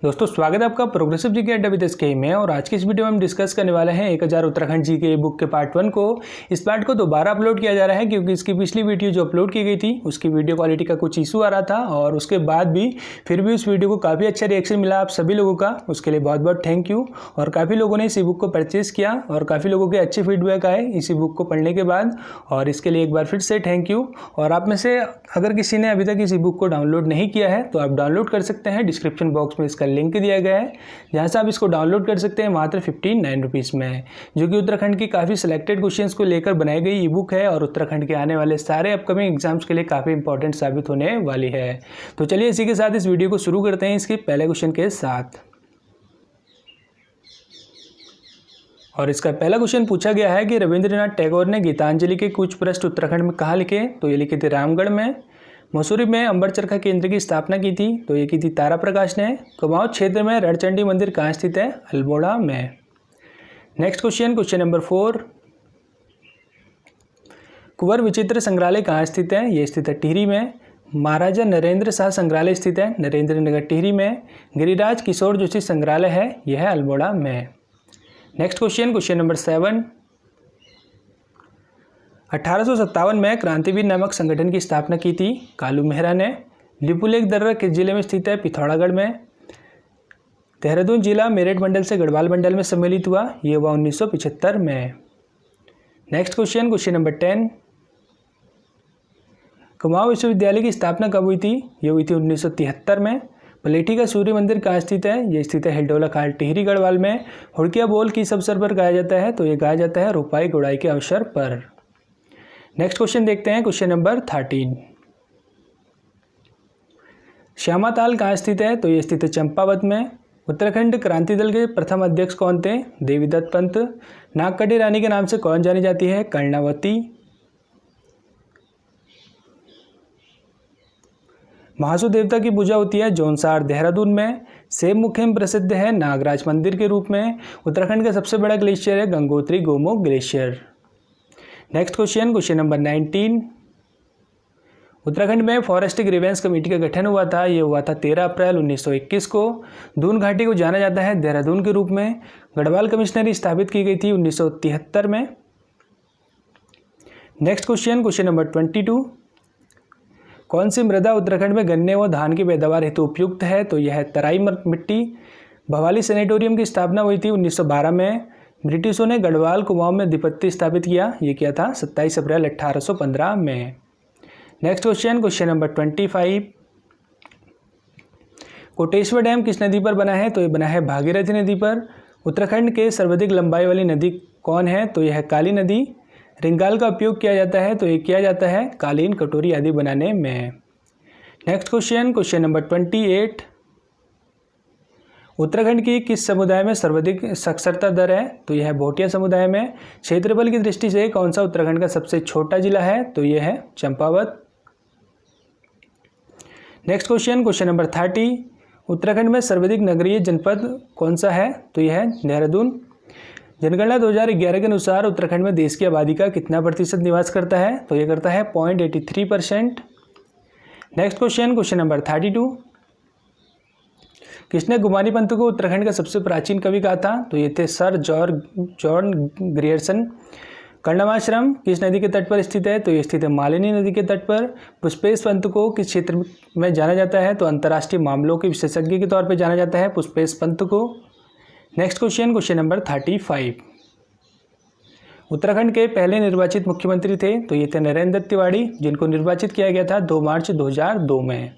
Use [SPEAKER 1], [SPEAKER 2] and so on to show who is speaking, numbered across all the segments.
[SPEAKER 1] दोस्तों स्वागत है आपका प्रोग्रेसिव जीके अड्डा विद एसके में। और आज की इस वीडियो में हम डिस्कस करने वाले हैं 1000 उत्तराखंड जी के बुक के पार्ट 1 को। इस पार्ट को दोबारा अपलोड किया जा रहा है क्योंकि इसकी पिछली वीडियो जो अपलोड की गई थी उसकी वीडियो क्वालिटी का कुछ इशू आ रहा था और उसके बाद भी फिर भी उस वीडियो को काफ़ी अच्छा रिएक्शन मिला आप सभी लोगों का, उसके लिए बहुत बहुत थैंक यू। और काफ़ी लोगों ने इसी बुक को परचेज़ किया और काफ़ी लोगों के अच्छे फीडबैक आए इसी बुक को पढ़ने के बाद, और इसके लिए एक बार फिर से थैंक यू। और आप में से अगर किसी ने अभी तक इसी बुक को डाउनलोड नहीं किया है तो आप डाउनलोड कर सकते हैं। डिस्क्रिप्शन बॉक्स में इसका लिंक दिया गया है जहाँ से आप इसको डाउनलोड कर सकते हैं मात्र 59 रुपीज़ में, जो कि उत्तराखंड की काफ़ी सिलेक्टेड क्वेश्चंस को लेकर बनाई गई ई बुक है और उत्तराखंड के आने वाले सारे अपकमिंग एग्जाम्स के लिए काफ़ी इंपॉर्टेंट साबित होने वाली है। तो चलिए इसी के साथ इस वीडियो को शुरू करते हैं इसके पहले क्वेश्चन के साथ। और इसका पहला क्वेश्चन पूछा गया है कि रविंद्रनाथ टैगोर ने गीतांजलि के कुछ पृष्ठ उत्तराखंड में कहाँ लिखे? तो ये लिखे थे रामगढ़ में। मसूरी में अंबर चरखा केंद्र की स्थापना की थी तो ये की थी तारा प्रकाश ने। कुमाऊं क्षेत्र में रणचंडी मंदिर कहाँ स्थित है? अल्मोड़ा में। नेक्स्ट क्वेश्चन नंबर 4, कुंवर विचित्र संग्रहालय कहाँ स्थित है? ये स्थित है टिहरी में। महाराजा नरेंद्र शाह संग्रहालय स्थित है नरेंद्र नगर टिहरी में। गिरिराज किशोर जोशी संग्रहालय है यह है अल्मोड़ा में। नेक्स्ट क्वेश्चन नंबर 7, 1857 में क्रांतिवीर नामक संगठन की स्थापना की थी कालू मेहरा ने। लिपुलेख दर्रा किस जिले में स्थित है? पिथौरागढ़ में। देहरादून जिला मेरठ मंडल से गढ़वाल मंडल में सम्मिलित हुआ, ये हुआ 1975 में। नेक्स्ट क्वेश्चन नंबर 10, कुमाऊं विश्वविद्यालय की स्थापना कब हुई थी? ये हुई थी 1973 में। पलेठी का सूर्य मंदिर कहाँ स्थित है? ये स्थित है हिलडोला खाल टिहरी गढ़वाल में। हुड़किया बोल किस अवसर पर गाया जाता है? तो ये गाया जाता है रुपाई गुड़ाई के अवसर पर। नेक्स्ट क्वेश्चन देखते हैं क्वेश्चन नंबर 13, श्यामा ताल कहाँ स्थित है? तो ये स्थित है चंपावत में। उत्तराखंड क्रांति दल के प्रथम अध्यक्ष कौन थे? देवीदत्त पंत। नागकटी रानी के नाम से कौन जानी जाती है? कर्णावती। महासू देवता की पूजा होती है जौनसार देहरादून में। सेब मुखिम प्रसिद्ध है नागराज मंदिर के रूप में। उत्तराखंड का सबसे बड़ा ग्लेशियर है Gangotri Gomukh glacier. Next question number 19, Uttarakhand में फॉरेस्ट ग्रीवेंस कमेटी का गठन हुआ था, ये हुआ था 13 अप्रैल 1921 को। दून घाटी को जाना जाता है देहरादून के रूप में। गढ़वाल कमिश्नरी स्थापित की गई थी 1973 में। नेक्स्ट क्वेश्चन नंबर 22, कौन सी मृदा उत्तराखंड में गन्ने व धान की पैदावार हेतु उपयुक्त है? तो यह है तराई मिट्टी। भवाली सैनिटोरियम की स्थापना हुई थी 1912 में। ब्रिटिशों ने गढ़वाल कुमाऊं में अधिपत्य स्थापित किया, ये किया था 27 अप्रैल 1815 में। Next question number 25, Koteshwar dam किस नदी पर बना है? तो ये बना है भागीरथी नदी पर। उत्तराखंड के सर्वाधिक लंबाई वाली नदी कौन है? तो यह है काली नदी। रिंगाल का उपयोग किया जाता है तो ये किया जाता है कालीन कटोरी आदि बनाने में। नेक्स्ट क्वेश्चन नंबर 28, उत्तराखंड की किस समुदाय में सर्वाधिक साक्षरता दर है? तो यह है भोटिया समुदाय में। क्षेत्रफल की दृष्टि से कौन सा उत्तराखंड का सबसे छोटा जिला है? तो यह है Champawat. Next question number 30, Uttarakhand में सर्वाधिक नगरीय जनपद कौन सा है? तो यह है देहरादून। जनगणना 2011 के अनुसार उत्तराखंड में देश की आबादी का कितना प्रतिशत निवास करता है? तो यह करता है 0.83%। नेक्स्ट क्वेश्चन नंबर 32, किसने गुमानी पंथ को उत्तराखंड का सबसे प्राचीन कवि कहा था? तो ये थे सर जॉन ग्रियर्सन। कर्णमाश्रम किस नदी के तट पर स्थित है? तो ये स्थित है मालिनी नदी के तट पर। पुष्पेश पंत को किस क्षेत्र में जाना जाता है? तो अंतर्राष्ट्रीय मामलों के विशेषज्ञ के तौर पर जाना जाता है पुष्पेश पंत को। नेक्स्ट क्वेश्चन नंबर 35, उत्तराखंड के पहले निर्वाचित मुख्यमंत्री थे? तो ये थे नरेंद्र दत्त तिवारी, जिनको निर्वाचित किया गया था 2 मार्च 2002 में।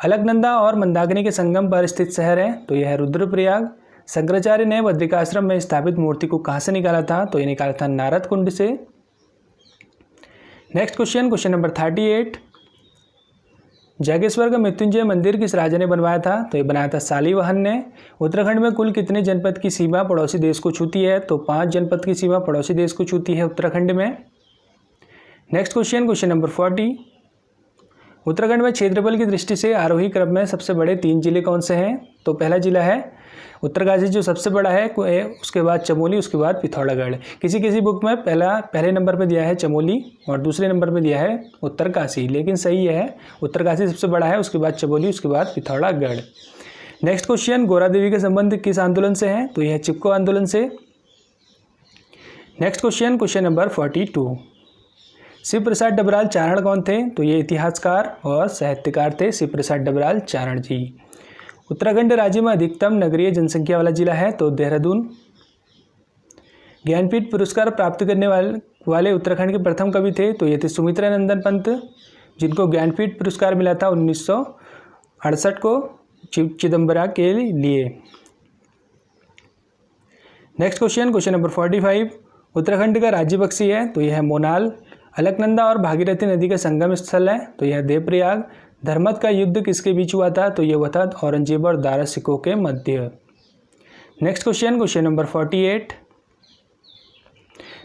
[SPEAKER 1] अलकनंदा और मंदाकिनी के संगम पर स्थित शहर है? तो यह है रुद्रप्रयाग। शंकराचार्य ने बद्रिकाश्रम में स्थापित मूर्ति को कहाँ से निकाला था? तो ये निकाला था नारद कुंड से। नेक्स्ट क्वेश्चन नंबर 38, जागेश्वर का मृत्युंजय मंदिर किस राजा ने बनवाया था? तो ये बनाया था शालिवाहन ने। उत्तराखंड में कुल कितने जनपद की सीमा पड़ोसी देश को छूती है? तो 5 जनपद की सीमा पड़ोसी देश को छूती है उत्तराखंड में। नेक्स्ट क्वेश्चन नंबर 40, उत्तराखंड में क्षेत्रफल की दृष्टि से आरोही क्रम में सबसे बड़े 3 जिले कौन से हैं? तो पहला जिला है उत्तरकाशी जो सबसे बड़ा है, उसके बाद चमोली, उसके बाद पिथौरागढ़। किसी किसी बुक में पहले नंबर पे दिया है चमोली और दूसरे नंबर पे दिया है उत्तरकाशी, लेकिन सही है उत्तरकाशी सबसे बड़ा है, उसके बाद चमोली, उसके बाद पिथौरागढ़। नेक्स्ट क्वेश्चन, गोरा देवी का संबंध किस आंदोलन से है? तो यह चिपको आंदोलन से। Next question, question number 42, Shiv Prasad Dabral Charan कौन थे? तो ये इतिहासकार और साहित्यकार थे शिव प्रसाद डबराल चारण जी। उत्तराखंड राज्य में अधिकतम नगरीय जनसंख्या वाला जिला है? तो देहरादून। ज्ञानपीठ पुरस्कार प्राप्त करने वाले उत्तराखंड के प्रथम कवि थे? तो ये थे सुमित्रा नंदन पंत, जिनको ज्ञानपीठ पुरस्कार मिला था 1968 को चिदम्बरा के लिए। Next question, question number 45, Uttarakhand का राज्य पक्षी है? तो यह है मोनाल। अलकनंदा और भागीरथी नदी का संगम स्थल है? तो यह देवप्रयाग। धर्मत का युद्ध किसके बीच हुआ था? तो यह हुआ था औरंगजेब और दारा सिकों के मध्य। Next question, question number 48,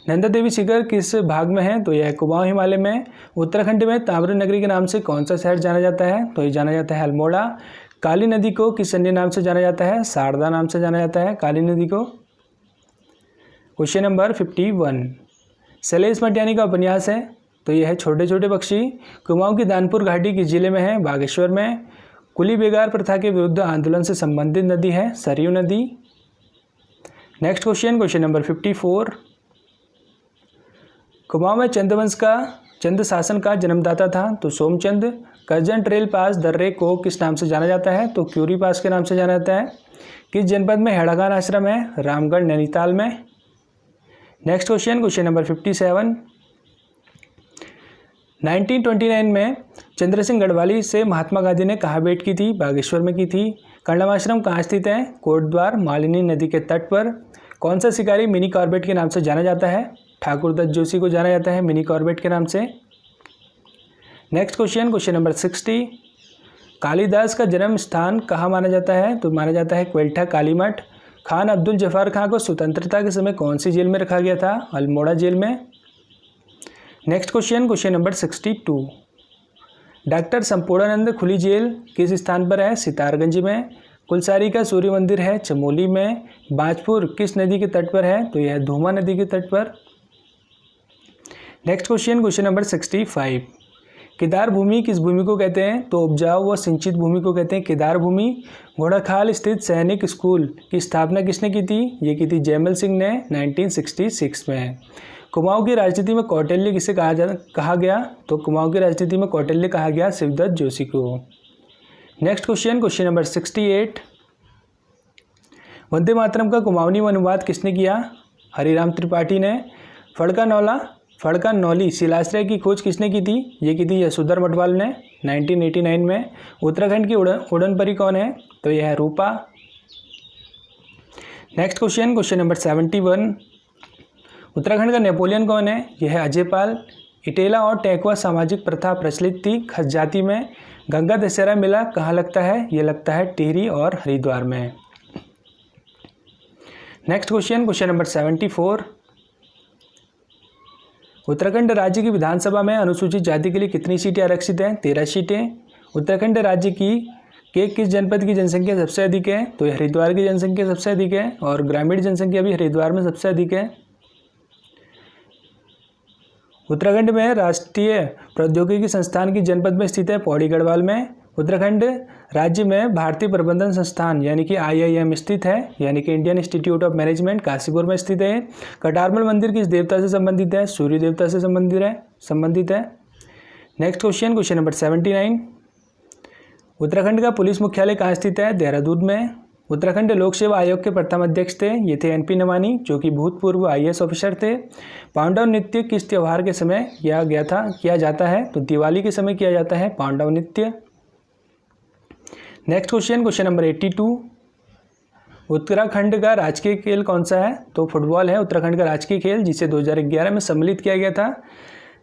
[SPEAKER 1] Nanda Devi शिखर किस भाग में है? तो यह कुमाऊं हिमालय में। उत्तराखंड में ताम्र नगरी के नाम से कौन सा शहर जाना जाता है? तो ये जाना जाता है अल्मोड़ा। काली नदी को किस अन्य नाम से जाना जाता है? शारदा नाम से जाना जाता है काली नदी को। क्वेश्चन नंबर 51, सलेश मटियानी का उपन्यास है? तो यह है छोटे छोटे पक्षी। कुमाऊं की दानपुर घाटी किस जिले में है? बागेश्वर में। कुली बेगार प्रथा के विरुद्ध आंदोलन से संबंधित नदी है? सरयू नदी। Next question, question number 54, Kumaon में चंद शासन का जन्मदाता था? तो सोमचंद। करजन ट्रेल पास दर्रे को किस नाम से जाना जाता है? तो क्यूरी पास के नाम से जाना जाता है। किस जनपद में हेड़ाखान आश्रम है? रामगढ़ नैनीताल में। नेक्स्ट क्वेश्चन, क्वेश्चन नंबर 57, 1929 में चंद्र सिंह गढ़वाली से महात्मा गांधी ने कहाँ भेंट की थी? बागेश्वर में की थी। कर्णम आश्रम कहाँ स्थित है? कोटद्वार, मालिनी नदी के तट पर। कौन सा शिकारी मिनी कॉर्बेट के नाम से जाना जाता है? ठाकुर दत्त जोशी को जाना जाता है मिनी कॉर्बेट के नाम से। Next question, question number 60, Kalidas का जन्म स्थान कहाँ माना जाता है? तो माना जाता है क्वेल्ठा कालीमठ। खान अब्दुल जफार खां को स्वतंत्रता के समय कौन सी जेल में रखा गया था? अल्मोड़ा जेल में। Next question, question number 62, doctor Sampurnanand खुली जेल किस स्थान पर है? सितारगंज में। कुलसारी का सूर्य मंदिर है चमोली में। बाजपुर किस नदी के तट पर है? तो यह धूमा नदी के तट पर। Next question, question number 65, Kedar भूमि किस भूमि को कहते हैं? तो उपजाऊ व सिंचित भूमि को कहते हैं केदार भूमि। घोड़ाखाल स्थित सैनिक स्कूल की स्थापना किसने की थी? ये की थी जयमल सिंह ने 1966 में। कुमाऊं की राजनीति में कौटिल्य किसे कहा गया? तो कुमाऊं की राजनीति में कौटिल्य कहा गया शिवदत्त जोशी को। Next question, question number 68, Vande Mataram का कुमाऊनी में अनुवाद किसने किया? हरिराम त्रिपाठी ने। फड़का नौली शिलाश्रय की खोज किसने की थी? ये की थी यशोधर मटवाल ने 1989 में। उत्तराखंड की उड़न परी कौन है? तो यह है Rupa. Next question, question number 71, Uttarakhand का नेपोलियन कौन है? यह है अजय पाल। इटेला और टेकवा सामाजिक प्रथा प्रचलित थी खस जाति में। गंगा दशहरा मेला कहाँ लगता है? ये लगता है टिहरी और हरिद्वार में। Next question, question number 74, Uttarakhand राज्य की विधानसभा में अनुसूचित जाति के लिए कितनी सीटें आरक्षित हैं? 13 सीटें। उत्तराखंड राज्य के किस जनपद की जनसंख्या सबसे अधिक है? तो हरिद्वार की जनसंख्या सबसे अधिक है और ग्रामीण जनसंख्या भी हरिद्वार में सबसे अधिक है। उत्तराखंड में राष्ट्रीय प्रौद्योगिकी संस्थान की जनपद में स्थित है पौड़ी गढ़वाल में। उत्तराखंड राज्य में भारतीय प्रबंधन संस्थान यानी कि IIM स्थित है, यानी कि Indian institute of management Kashipur में स्थित है। कटारमल मंदिर किस देवता से संबंधित है? सूर्य देवता से संबंधित है। Next question, question number 79, Uttarakhand का पुलिस मुख्यालय कहाँ स्थित है? देहरादून में। उत्तराखंड लोक सेवा आयोग के प्रथम अध्यक्ष थे, ये थे NP नमानी, जो कि भूतपूर्व IAS ऑफिसर थे। पांडव नृत्य किस त्यौहार के समय किया जाता है? तो दिवाली के समय किया जाता है पांडव नृत्य। Next question, question number 82, Uttarakhand का राजकीय खेल कौन सा है? तो फुटबॉल है उत्तराखंड का राजकीय खेल, जिसे 2011 में सम्मिलित किया गया था।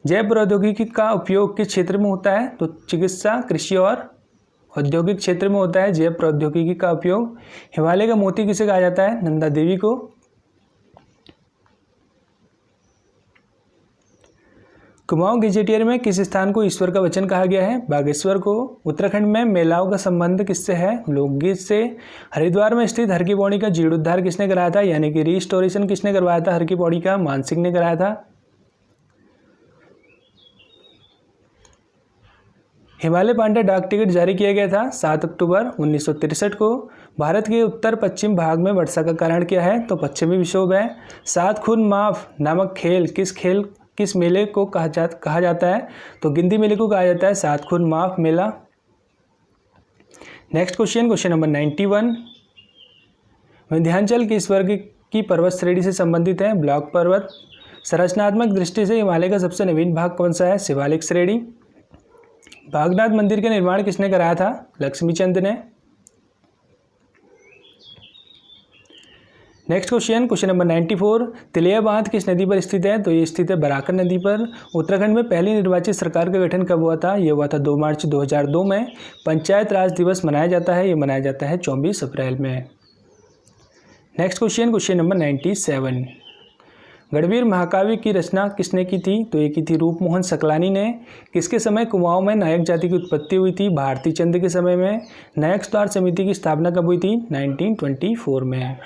[SPEAKER 1] जैव प्रौद्योगिकी का उपयोग किस क्षेत्र में होता है? तो चिकित्सा, कृषि और औद्योगिक क्षेत्र में होता है जैव प्रौद्योगिकी का उपयोग। हिमालय का मोती किसे कहा जाता है? नंदा देवी को। कुमाऊं गजेटियर में किस स्थान को ईश्वर का वचन कहा गया है? बागेश्वर को। उत्तराखंड में मेलाओं का संबंध किससे है? लोकगीत से। हरिद्वार में स्थित हर की पौड़ी का जीर्णोद्धार किसने कराया था, यानी कि रिस्टोरेशन किसने करवाया था हर की पौड़ी का? मान सिंह ने कराया था। हिमालय पांडा डाक टिकट जारी किया गया था 7 अक्टूबर 1963 को। भारत के उत्तर पश्चिम भाग में वर्षा का कारण क्या है, तो पश्चिमी विक्षोभ है। सात खून माफ नामक खेल किस मेले को कहा जाता है, तो गिंदी मेले को कहा जाता है सात खून माफ मेला। नेक्स्ट क्वेश्चन नंबर 91, विंध्याचल किस वर्ग की पर्वत श्रेणी से संबंधित है, ब्लॉक पर्वत। संरचनात्मक दृष्टि से हिमालय का सबसे नवीन भाग कौन सा है, शिवालिक श्रेणी। भागनाथ मंदिर का निर्माण किसने कराया था, लक्ष्मीचंद ने। नेक्स्ट क्वेश्चन नंबर 94, तिलैया बांध किस नदी पर स्थित है, तो ये स्थित है बराकर नदी पर। उत्तराखंड में पहली निर्वाचित सरकार का गठन कब हुआ था, ये हुआ था 2 मार्च 2002 में। पंचायत राज दिवस मनाया जाता है, ये मनाया जाता है 24 अप्रैल में। नेक्स्ट क्वेश्चन नंबर 97, गढ़वीर महाकाव्य की रचना किसने की थी, तो ये की थी रूपमोहन सकलानी ने। किसके समय कुमाऊं में नायक जाति की उत्पत्ति हुई थी, भारती चंद के समय में। नायक सुधार समिति की स्थापना कब हुई थी, 1924 में।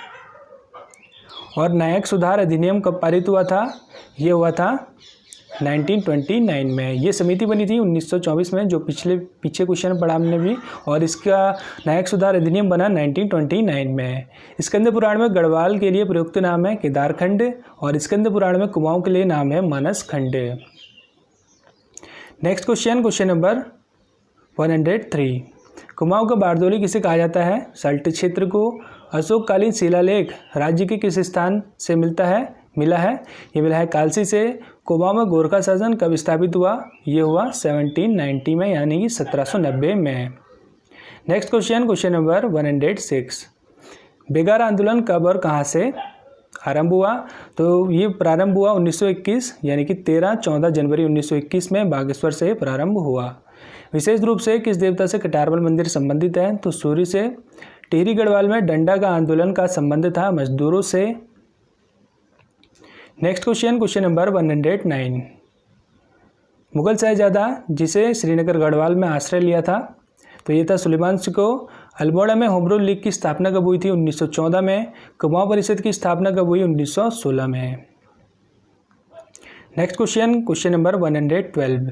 [SPEAKER 1] और नायक सुधार अधिनियम कब पारित हुआ था, ये हुआ था 1929 में। ये समिति बनी थी 1924 में, जो पीछे क्वेश्चन पढ़ा हमने भी। और इसका नायक सुधार अधिनियम बना 1929 में। स्कंद पुराण में गढ़वाल के लिए प्रयुक्त नाम है केदारखंड, और स्कंद पुराण में कुमाऊं के लिए नाम है Manaskhand. Next question number 103, Kumaon का बारदोली किसे कहा जाता है, सल्ट क्षेत्र को। अशोककालीन शिलालेख राज्य के किस स्थान से मिला है, ये मिला है कालसी से। कुमाऊं में गोरखा शासन कब स्थापित हुआ, ये हुआ 1790 में, यानी कि 1790 में। नेक्स्ट क्वेश्चन नंबर 106, बेगार आंदोलन कब और कहाँ से आरंभ हुआ, तो ये प्रारंभ हुआ 1921 यानी कि 13-14 जनवरी 1921 में बागेश्वर से प्रारंभ हुआ। विशेष रूप से किस देवता से कटारमल मंदिर संबंधित है, तो सूर्य से। टिहरी गढ़वाल में डंडा का आंदोलन का संबंध था मजदूरों से। नेक्स्ट क्वेश्चन नंबर 109, मुगल शहजादा जिसे श्रीनगर गढ़वाल में आश्रय लिया था, तो ये था सुलेमान सिको। अल्मोड़ा में होम रूल लीग की स्थापना कब हुई थी, 1914 में। कुमाऊं परिषद की स्थापना कब हुई, 1916 में। नेक्स्ट क्वेश्चन नंबर 112,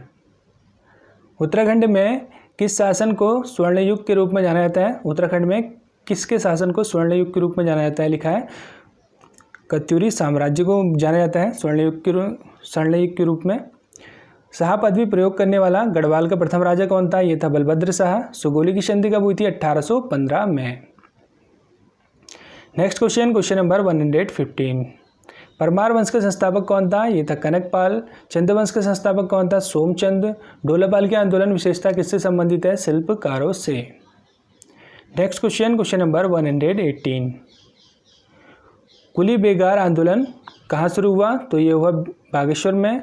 [SPEAKER 1] उत्तराखंड में किस शासन को स्वर्ण युग के रूप में जाना जाता है, उत्तराखंड में किसके शासन को स्वर्ण युग के रूप में जाना जाता है, लिखा है कत्यूरी साम्राज्य को जाना जाता है स्वर्ण युग के रूप में। शाह पदवी प्रयोग करने वाला गढ़वाल का प्रथम राजा कौन था, ये था बलभद्र शाह। सुगोली की संधि कब हुई थी, 1815 में। नेक्स्ट क्वेश्चन नंबर 115, परमार वंश का संस्थापक कौन था, ये था कनकपाल। चंद्रवंश का संस्थापक कौन था, सोमचंद। डोलापाल के आंदोलन विशेषता किससे संबंधित है, शिल्पकारों से। नेक्स्ट क्वेश्चन नंबर 118, कुली बेगार आंदोलन कहाँ शुरू हुआ, तो ये हुआ बागेश्वर में।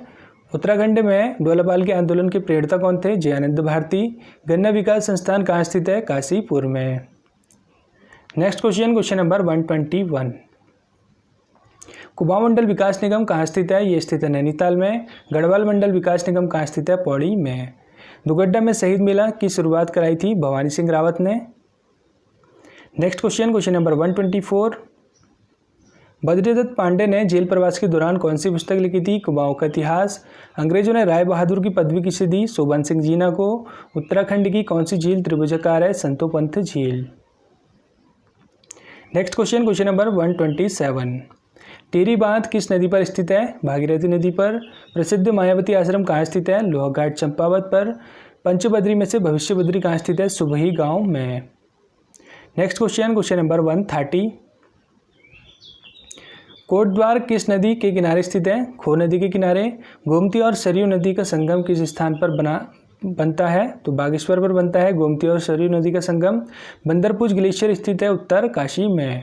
[SPEAKER 1] उत्तराखंड में डोलापाल के आंदोलन के प्रेरता कौन थे, जयानंद भारती। गन्ना विकास संस्थान कहाँ स्थित है, काशीपुर में। नेक्स्ट क्वेश्चन नंबर 121, कुमाऊं मंडल विकास निगम कहाँ स्थित है, ये स्थित है नैनीताल में। गढ़वाल मंडल विकास निगम कहाँ स्थित है, पौड़ी में। दुगड्डा में शहीद मेला की शुरुआत कराई थी भवानी सिंह रावत ने। Next question number 124, Badridutt Pande ने जेल प्रवास के दौरान कौन सी पुस्तक लिखी थी, कुमाऊं का इतिहास। अंग्रेजों ने राय बहादुर की पदवी किसे दी, शोभन सिंह जीना को। उत्तराखंड की कौन सी झील त्रिभुजाकार है, संतोपंथ झील। नेक्स्ट क्वेश्चन नंबर 127, टिहरी बांध किस नदी पर स्थित है, भागीरथी नदी पर। प्रसिद्ध मायावती आश्रम कहाँ स्थित है, लोहाघाट चंपावत पर। पंचबद्री में से भविष्य बद्री कहाँ स्थित है, सुबही गांव में। नेक्स्ट क्वेश्चन नंबर 130, कोटद्वार किस नदी के किनारे स्थित है, खो नदी के किनारे। गोमती और सरयू नदी का संगम किस स्थान पर बनता है, तो बागेश्वर पर बनता है गोमती और सरयू नदी का संगम। बंदरपुज ग्लेशियर स्थित है उत्तर काशी में।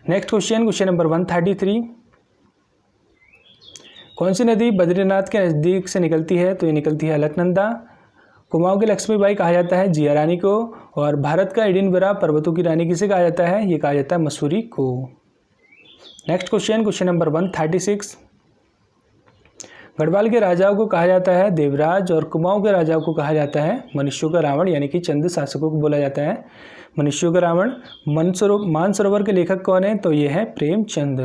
[SPEAKER 1] नेक्स्ट क्वेश्चन नंबर 133, कौन सी नदी बद्रीनाथ के नज़दीक से निकलती है, तो ये निकलती है अलकनंदा। कुमाऊं की लक्ष्मीबाई कहा जाता है जिया रानी को। और भारत का एडिनबरा पर्वतों की रानी किसे कहा जाता है, ये कहा जाता है मसूरी को। नेक्स्ट क्वेश्चन नंबर 136, गढ़वाल के राजाओं को कहा जाता है देवराज, और कुमाऊं के राजाओं को कहा जाता है मनुष्यों का रावण, यानी कि चंद शासकों को बोला जाता है मनुष्यों का रावण। मानसरोवर के लेखक कौन है, तो ये है Premchand.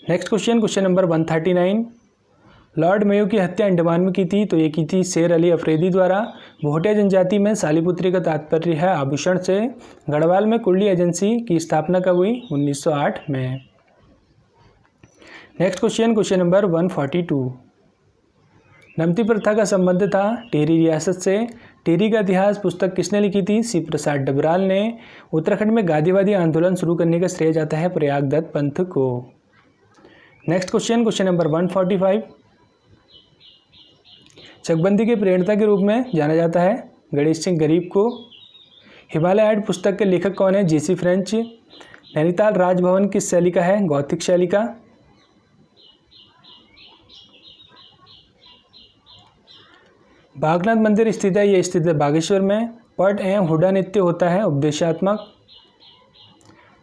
[SPEAKER 1] Next question number 139, Lord Mayo की हत्या अंडमान में की थी, तो ये की थी शेर अली अफरीदी द्वारा। भोटिया जनजाति में शालीपुत्री का तात्पर्य है आभूषण से। गढ़वाल में कुंडली एजेंसी की स्थापना कब हुई? 1908 में। Next question number 142। नमती प्रथा का संबंध था टिहरी रियासत से। टिहरी का इतिहास पुस्तक किसने लिखी थी? शिव प्रसाद डबराल ने। उत्तराखंड में गांधीवादी आंदोलन शुरू करने का श्रेय जाता है प्रयाग दत्त पंथ को। Next question number 145। चकबंदी के प्रेरणा के रूप में जाना जाता है गणेश सिंह गरीब को। हिमालय हाइट पुस्तक के लेखक कौन है? जेसी फ्रेंच। नैनीताल राजभवन किस शैली का है? गौथिक शैली का। बागनाथ मंदिर स्थित है, यह स्थित है बागेश्वर में। पट एवं हुडा नृत्य होता है उपदेशात्मक।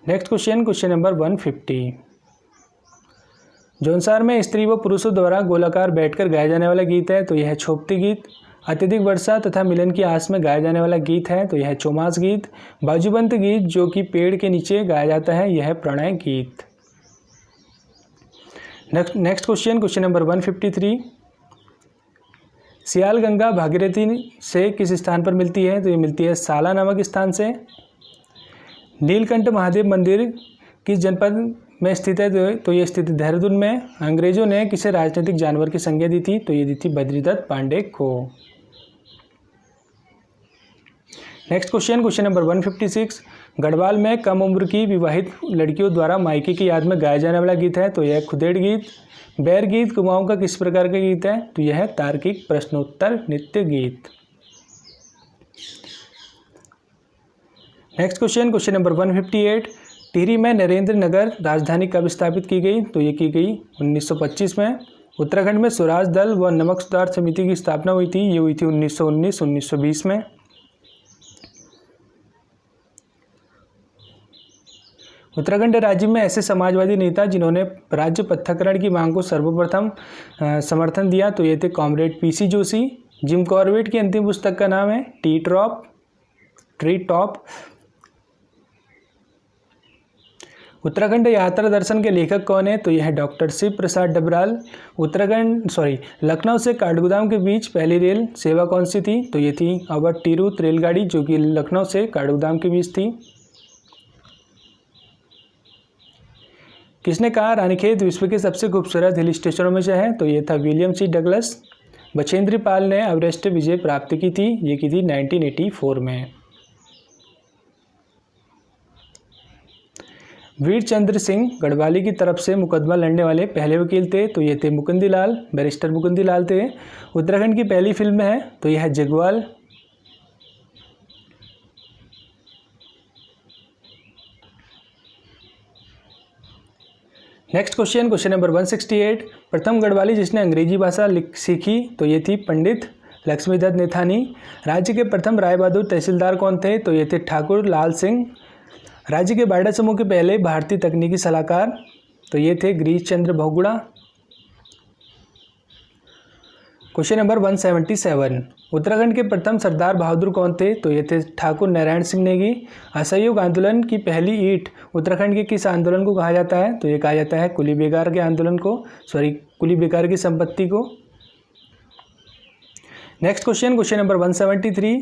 [SPEAKER 1] Next question number 150। जौनसार में स्त्री व पुरुषों द्वारा गोलाकार बैठकर गाया जाने वाला गीत है, तो यह है छोपती गीत। अत्यधिक वर्षा तथा मिलन की आस में गाया जाने वाला गीत है, तो यह है चौमास गीत। बाजूबंद गीत जो कि पेड़ के नीचे गाया जाता है, यह है प्रणय गीत। Next question number 153। सियाल गंगा भागीरथी से किस स्थान पर मिलती है? तो ये मिलती है साला नामक स्थान से। नीलकंठ महादेव मंदिर किस जनपद में स्थित है? तो ये स्थित है देहरादून में। अंग्रेजों ने किसे राजनीतिक जानवर की संज्ञा दी थी? तो ये दी थी बद्रीदत्त पांडे को। Next question number 156। गढ़वाल में कम उम्र की विवाहित लड़कियों द्वारा मायके की याद में गाया जाने वाला गीत है, तो यह खुदेड़ गीत। बैर गीत कुमाऊं का किस प्रकार का गीत है? तो यह है तार्किक प्रश्नोत्तर नृत्य गीत। Next question number 158। टिहरी में नरेंद्र नगर राजधानी कब स्थापित की गई? तो ये की गई 1925 में। उत्तराखंड में स्वराज दल व नमक सुधार समिति की स्थापना हुई थी, ये हुई थी 1919-1920 में। उत्तराखंड राज्य में ऐसे समाजवादी नेता जिन्होंने राज्य पृथक्करण की मांग को सर्वप्रथम समर्थन दिया, तो ये थे comrade PC Joshi. Jim Corbett की अंतिम पुस्तक का नाम है ट्री टॉप। उत्तराखंड यात्रा दर्शन के लेखक कौन है? तो यह है डॉक्टर शिव प्रसाद डबराल। लखनऊ से काठगोदाम के बीच पहली रेल सेवा कौन सी थी? तो ये थी अवध टिरूत रेलगाड़ी, जो कि लखनऊ से काठगोदाम के बीच थी। किसने कहा रानीखेत विश्व के सबसे खूबसूरत हिल स्टेशनों में से है? तो ये था विलियम सी डगलस। बछेंद्री पाल ने एवरेस्ट विजय प्राप्त की थी, ये की थी 1984 में। वीरचंद्र सिंह गढ़वाली की तरफ से मुकदमा लड़ने वाले पहले वकील थे, तो ये थे मुकुंदी लाल, बैरिस्टर मुकुंदी लाल थे। उत्तराखंड की पहली फिल्म है, तो यह है जगवाल। Next question number 168। प्रथम गढ़वाली जिसने अंग्रेजी भाषा सीखी, तो ये थी पंडित लक्ष्मीदत्त नेथानी। राज्य के प्रथम राय बहादुर तहसीलदार कौन थे? तो ये थे ठाकुर लाल सिंह। राज्य के बारडा समूह के पहले भारतीय तकनीकी सलाहकार, तो ये थे गिरीश चंद्र बहुगुणा। Question number 177। उत्तराखंड के प्रथम सरदार बहादुर कौन थे? तो ये थे ठाकुर नारायण सिंह नेगी। असहयोग आंदोलन की पहली ईंट उत्तराखंड के किस आंदोलन को कहा जाता है? तो ये कहा जाता है कुली बेगार के आंदोलन को, कुली बेगार की संपत्ति को। Next question number 173।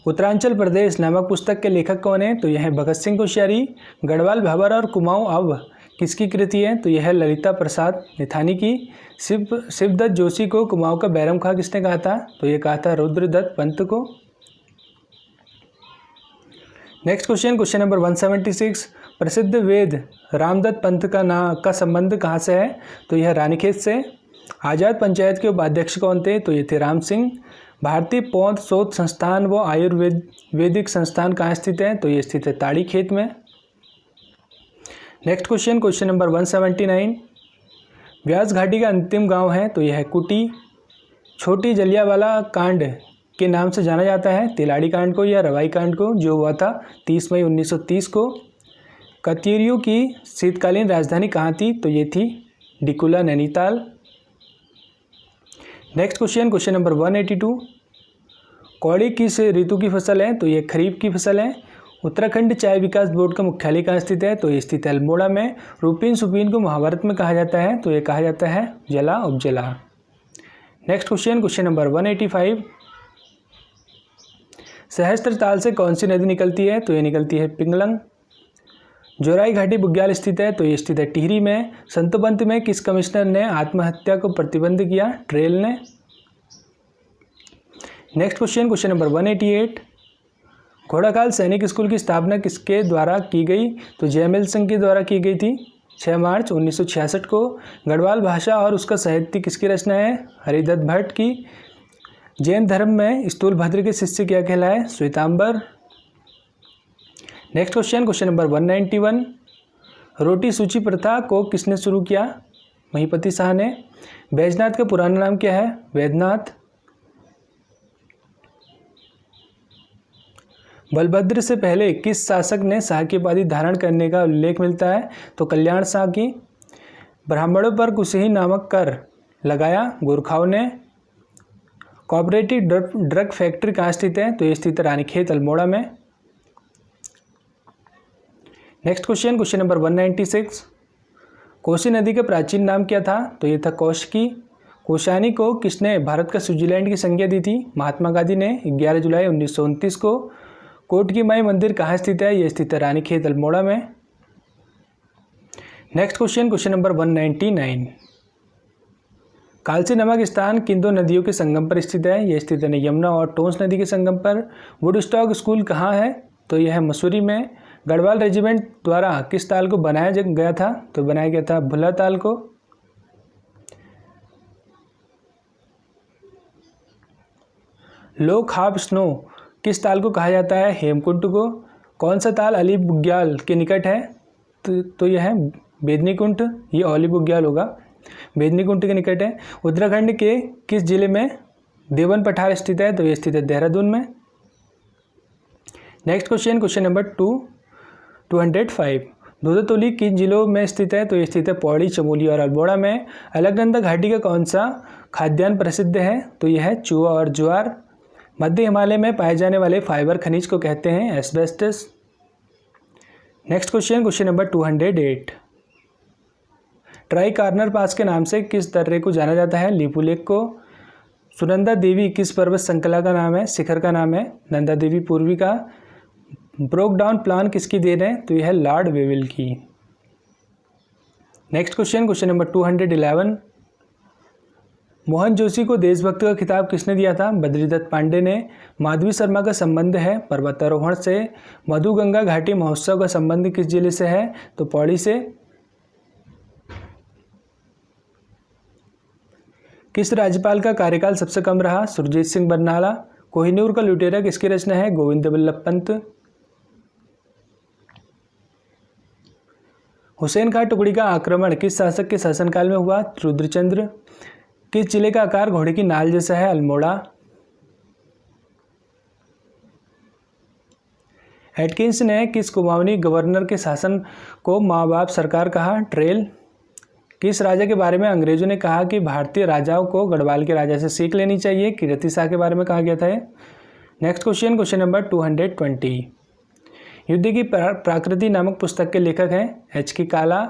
[SPEAKER 1] उत्तरांचल प्रदेश नामक पुस्तक के लेखक कौन है? तो यह है भगत सिंह कोश्यारी। गढ़वाल भाबर और कुमाऊं अब किसकी कृति है? तो यह है ललिता प्रसाद नेथानी की। शिवदत्त जोशी को कुमाऊं का बैरम खां किसने कहा था? तो ये कहा था रुद्रदत्त पंत को। Next question number 176। प्रसिद्ध वेद रामदत्त पंथ का संबंध कहाँ से है? तो यह रानीखेत से। आज़ाद पंचायत के उपाध्यक्ष कौन थे? तो ये थे राम सिंह। भारतीय पौध शोध संस्थान व आयुर्वेदिक संस्थान कहाँ स्थित है? तो ये स्थित है ताड़ी खेत में। Next question number 179। व्यास घाटी का अंतिम गांव है, तो यह है कुटी। छोटी जलियांवाला कांड के नाम से जाना जाता है तिलाड़ी कांड को या रवाई कांड को, जो हुआ था 30 मई 1930 को। कतिरियों की शीतकालीन राजधानी कहाँ थी? तो ये थी डिकुला नैनीताल। Next question number 182। कौड़ी किस ऋतु की फसल है? तो ये खरीफ की फसल है। उत्तराखंड चाय विकास बोर्ड का मुख्यालय कहाँ स्थित है? तो ये स्थित है अल्मोड़ा में। रूपिन सुपीन को महाभारत में कहा जाता है? तो ये कहा जाता है जला उपजला। Next question number 185। सहस्त्र ताल से कौन सी नदी निकलती है? तो ये निकलती है पिंगलंग। जोराई घाटी बुग्याल स्थित है? तो ये स्थित है टिहरी में। संतोबंत में किस कमिश्नर ने आत्महत्या को प्रतिबंध किया? ट्रेल ने। Next question number 188। घोड़ाखाल सैनिक स्कूल की स्थापना किसके द्वारा की गई? तो जयमिल सिंह के द्वारा की गई थी 6 मार्च 1966 को। गढ़वाल भाषा और उसका साहित्य किसकी रचना है? हरिदत्त भट्ट की। जैन धर्म में स्थूलभद्र के शिष्य क्या कहलाए? श्वेतांबर। Next question number 191। रोटी सूची प्रथा को किसने शुरू किया? महीपति शाह ने। बैजनाथ का पुराना नाम क्या है? वैद्यनाथ। बलभद्र से पहले किस शासक ने शाह की उपाधि धारण करने का उल्लेख मिलता है? तो कल्याण शाह की। ब्राह्मणों पर कुशही नामक कर लगाया? गोरखाओं ने। कोऑपरेटिव ड्रग फैक्ट्री कहाँ स्थित है? तो ये स्थित है रानीखेत अल्मोड़ा में। Next question number 196। कोसी नदी का प्राचीन नाम क्या था? तो ये था कौशिकी। कोशानी को किसने भारत का स्विट्जरलैंड की संज्ञा दी थी? महात्मा गांधी ने 11 जुलाई 1929 को। कोट की माई मंदिर कहाँ स्थित है? ये स्थित है रानीखेत अल्मोड़ा में। Next question number 199। कालसी नामक स्थान किन दो नदियों के संगम पर स्थित है? ये स्थित है यमुना और टोंस नदी के संगम पर। वुडस्टॉक स्कूल कहाँ है? तो यह है मसूरी में। गढ़वाल रेजिमेंट द्वारा किस ताल को बनाया गया था? तो बनाया गया था भुल्ला ताल को। लो खाप स्नो किस ताल को कहा जाता है? हेमकुंट को। कौन सा ताल अली बुग्याल के निकट है? तो यह है बेदनीकुंट। ये ओली बुग्याल होगा, बेदनीकुंट के निकट है। उत्तराखंड के किस जिले में देवन पठार स्थित है? तो ये स्थित है देहरादून में। Next question number 205। दोदोतोली किन जिलों में स्थित है? तो ये स्थित है पौड़ी, चमोली और अल्मोड़ा में। अलकनंदा घाटी का कौन सा खाद्यान्न प्रसिद्ध है? तो यह है चूहा और ज्वार। मध्य हिमालय में पाए जाने वाले फाइबर खनिज को कहते हैं एस्बेस्टस। Next question number 208। ट्राई कार्नर पास के नाम से किस दर्रे को जाना जाता है? लीपू लेक को। सुनंदा देवी किस पर्वत श्रृंखला का नाम है? शिखर का नाम है नंदा देवी पूर्वी का। ब्रोक डाउन प्लान किसकी देन है? तो यह है लॉर्ड वेविल की। Next question number 211। Mohan Joshi को देशभक्त का खिताब किसने दिया था? बद्रीदत्त पांडे ने। माधवी शर्मा का संबंध है पर्वतारोहण से। मधु गंगा घाटी महोत्सव का संबंध किस जिले से है? तो पौड़ी से। किस राज्यपाल का कार्यकाल सबसे कम रहा? सुरजीत सिंह बरनाला। कोहिनूर का लुटेरा किसकी रचना है? गोविंद वल्लभ पंत। हुसैन खां टुकड़ी का आक्रमण किस शासक के शासनकाल में हुआ? रुद्रचंद्र। किस जिले का आकार घोड़े की नाल जैसा है? अल्मोड़ा। एटकिंस ने किस कुमाऊनी गवर्नर के शासन को माँ बाप सरकार कहा? ट्रेल। किस राजा के बारे में अंग्रेजों ने कहा कि भारतीय राजाओं को गढ़वाल के राजा से सीख लेनी चाहिए? कीर्ति शाह के बारे में कहा गया था। Next question number 220। युद्ध की प्राकृति नामक पुस्तक के लेखक हैं H.K. काला।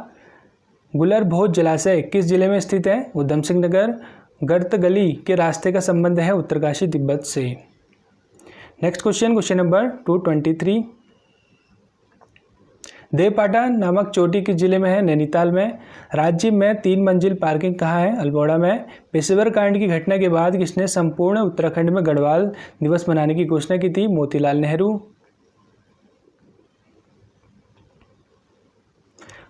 [SPEAKER 1] गुलर भोज जलाशय किस जिले में स्थित है? उधम सिंह नगर। गर्त गली के रास्ते का संबंध है उत्तरकाशी तिब्बत से। Next question number 223। देवपाटा नामक चोटी किस जिले में है? नैनीताल में। राज्य में 3 मंजिल पार्किंग कहाँ है? अल्मोड़ा में। पेशेवर कांड की घटना के बाद किसने संपूर्ण उत्तराखंड में गढ़वाल दिवस मनाने की घोषणा की थी? मोतीलाल नेहरू।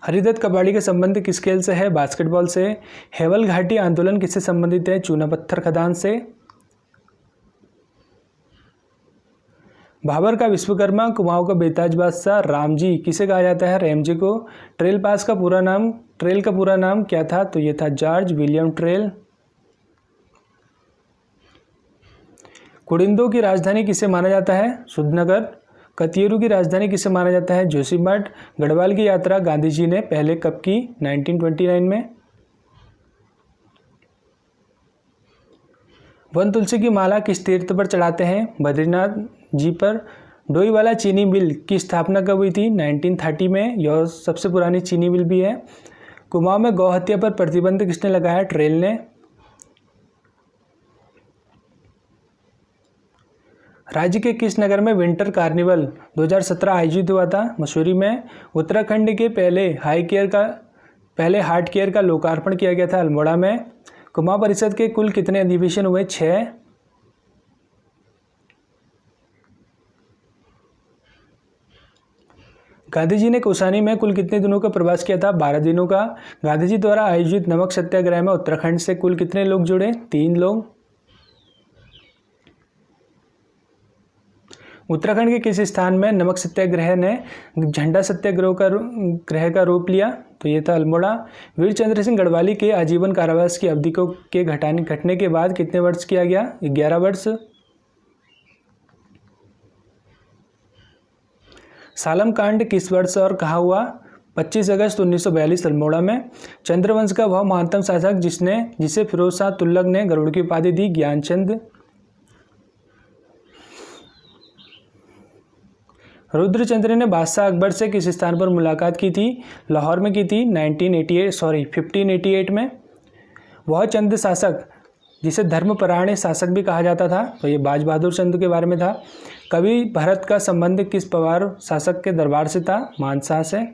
[SPEAKER 1] हरिदत्त कबाड़ी का संबंध किस खेल से है? बास्केटबॉल से। हेवल घाटी आंदोलन किससे संबंधित है? चूना पत्थर खदान से। भाबर का विश्वकर्मा, कुमाऊं का बेताज बादशाह रामजी किसे कहा जाता है? रैमजी को। ट्रेल का पूरा नाम क्या था? तो ये था जॉर्ज विलियम ट्रेल। कुड़िंदो की राजधानी किसे माना जाता है? सुधनगर। कतियरू की राजधानी किसे माना जाता है? जोशीमठ। गढ़वाल की यात्रा गांधी जी ने पहले कब की? 1929 में। वन तुलसी की माला किस तीर्थ पर चढ़ाते हैं? बद्रीनाथ जी पर। डोईवाला चीनी मिल की स्थापना कब हुई थी? 1930 में। यह सबसे पुरानी चीनी मिल भी है। कुमाऊं में गौ हत्या पर प्रतिबंध किसने लगाया? ट्रेल ने। राज्य के किस नगर में विंटर कार्निवल 2017 आयोजित हुआ था? मसूरी में। उत्तराखंड के पहले हार्ट केयर का लोकार्पण किया गया था अल्मोड़ा में। कुमाऊं परिषद के कुल कितने अधिवेशन हुए? 6। गांधी जी ने कौसानी में कुल कितने दिनों का प्रवास किया था? 12 दिनों का। गांधी जी द्वारा आयोजित नमक सत्याग्रह में उत्तराखंड से कुल कितने लोग जुड़े? 3 लोग। उत्तराखंड के किस स्थान में नमक सत्याग्रह ने झंडा सत्याग्रह का रूप लिया? तो ये था अल्मोड़ा। वीर चंद्र सिंह गढ़वाली के आजीवन कारावास की अवधि के घटने के बाद कितने वर्ष किया गया? 11 वर्ष। सालम कांड किस वर्ष और कहाँ हुआ? 25 अगस्त 1942 अल्मोड़ा में। चंद्रवंश का वह महानतम शासक जिसे फिरोज शाह तुगलक ने गरुड़ की उपाधि दी? ज्ञानचंद। रुद्रचंद्र ने बादशाह अकबर से किस स्थान पर मुलाकात की थी? लाहौर में की थी 1588 में। वह चंद शासक जिसे धर्मपरायण शासक भी कहा जाता था, तो ये बाज बहादुर चंद के बारे में था। कवि भरत का संबंध किस पवार शासक के दरबार से था? मानशाह से।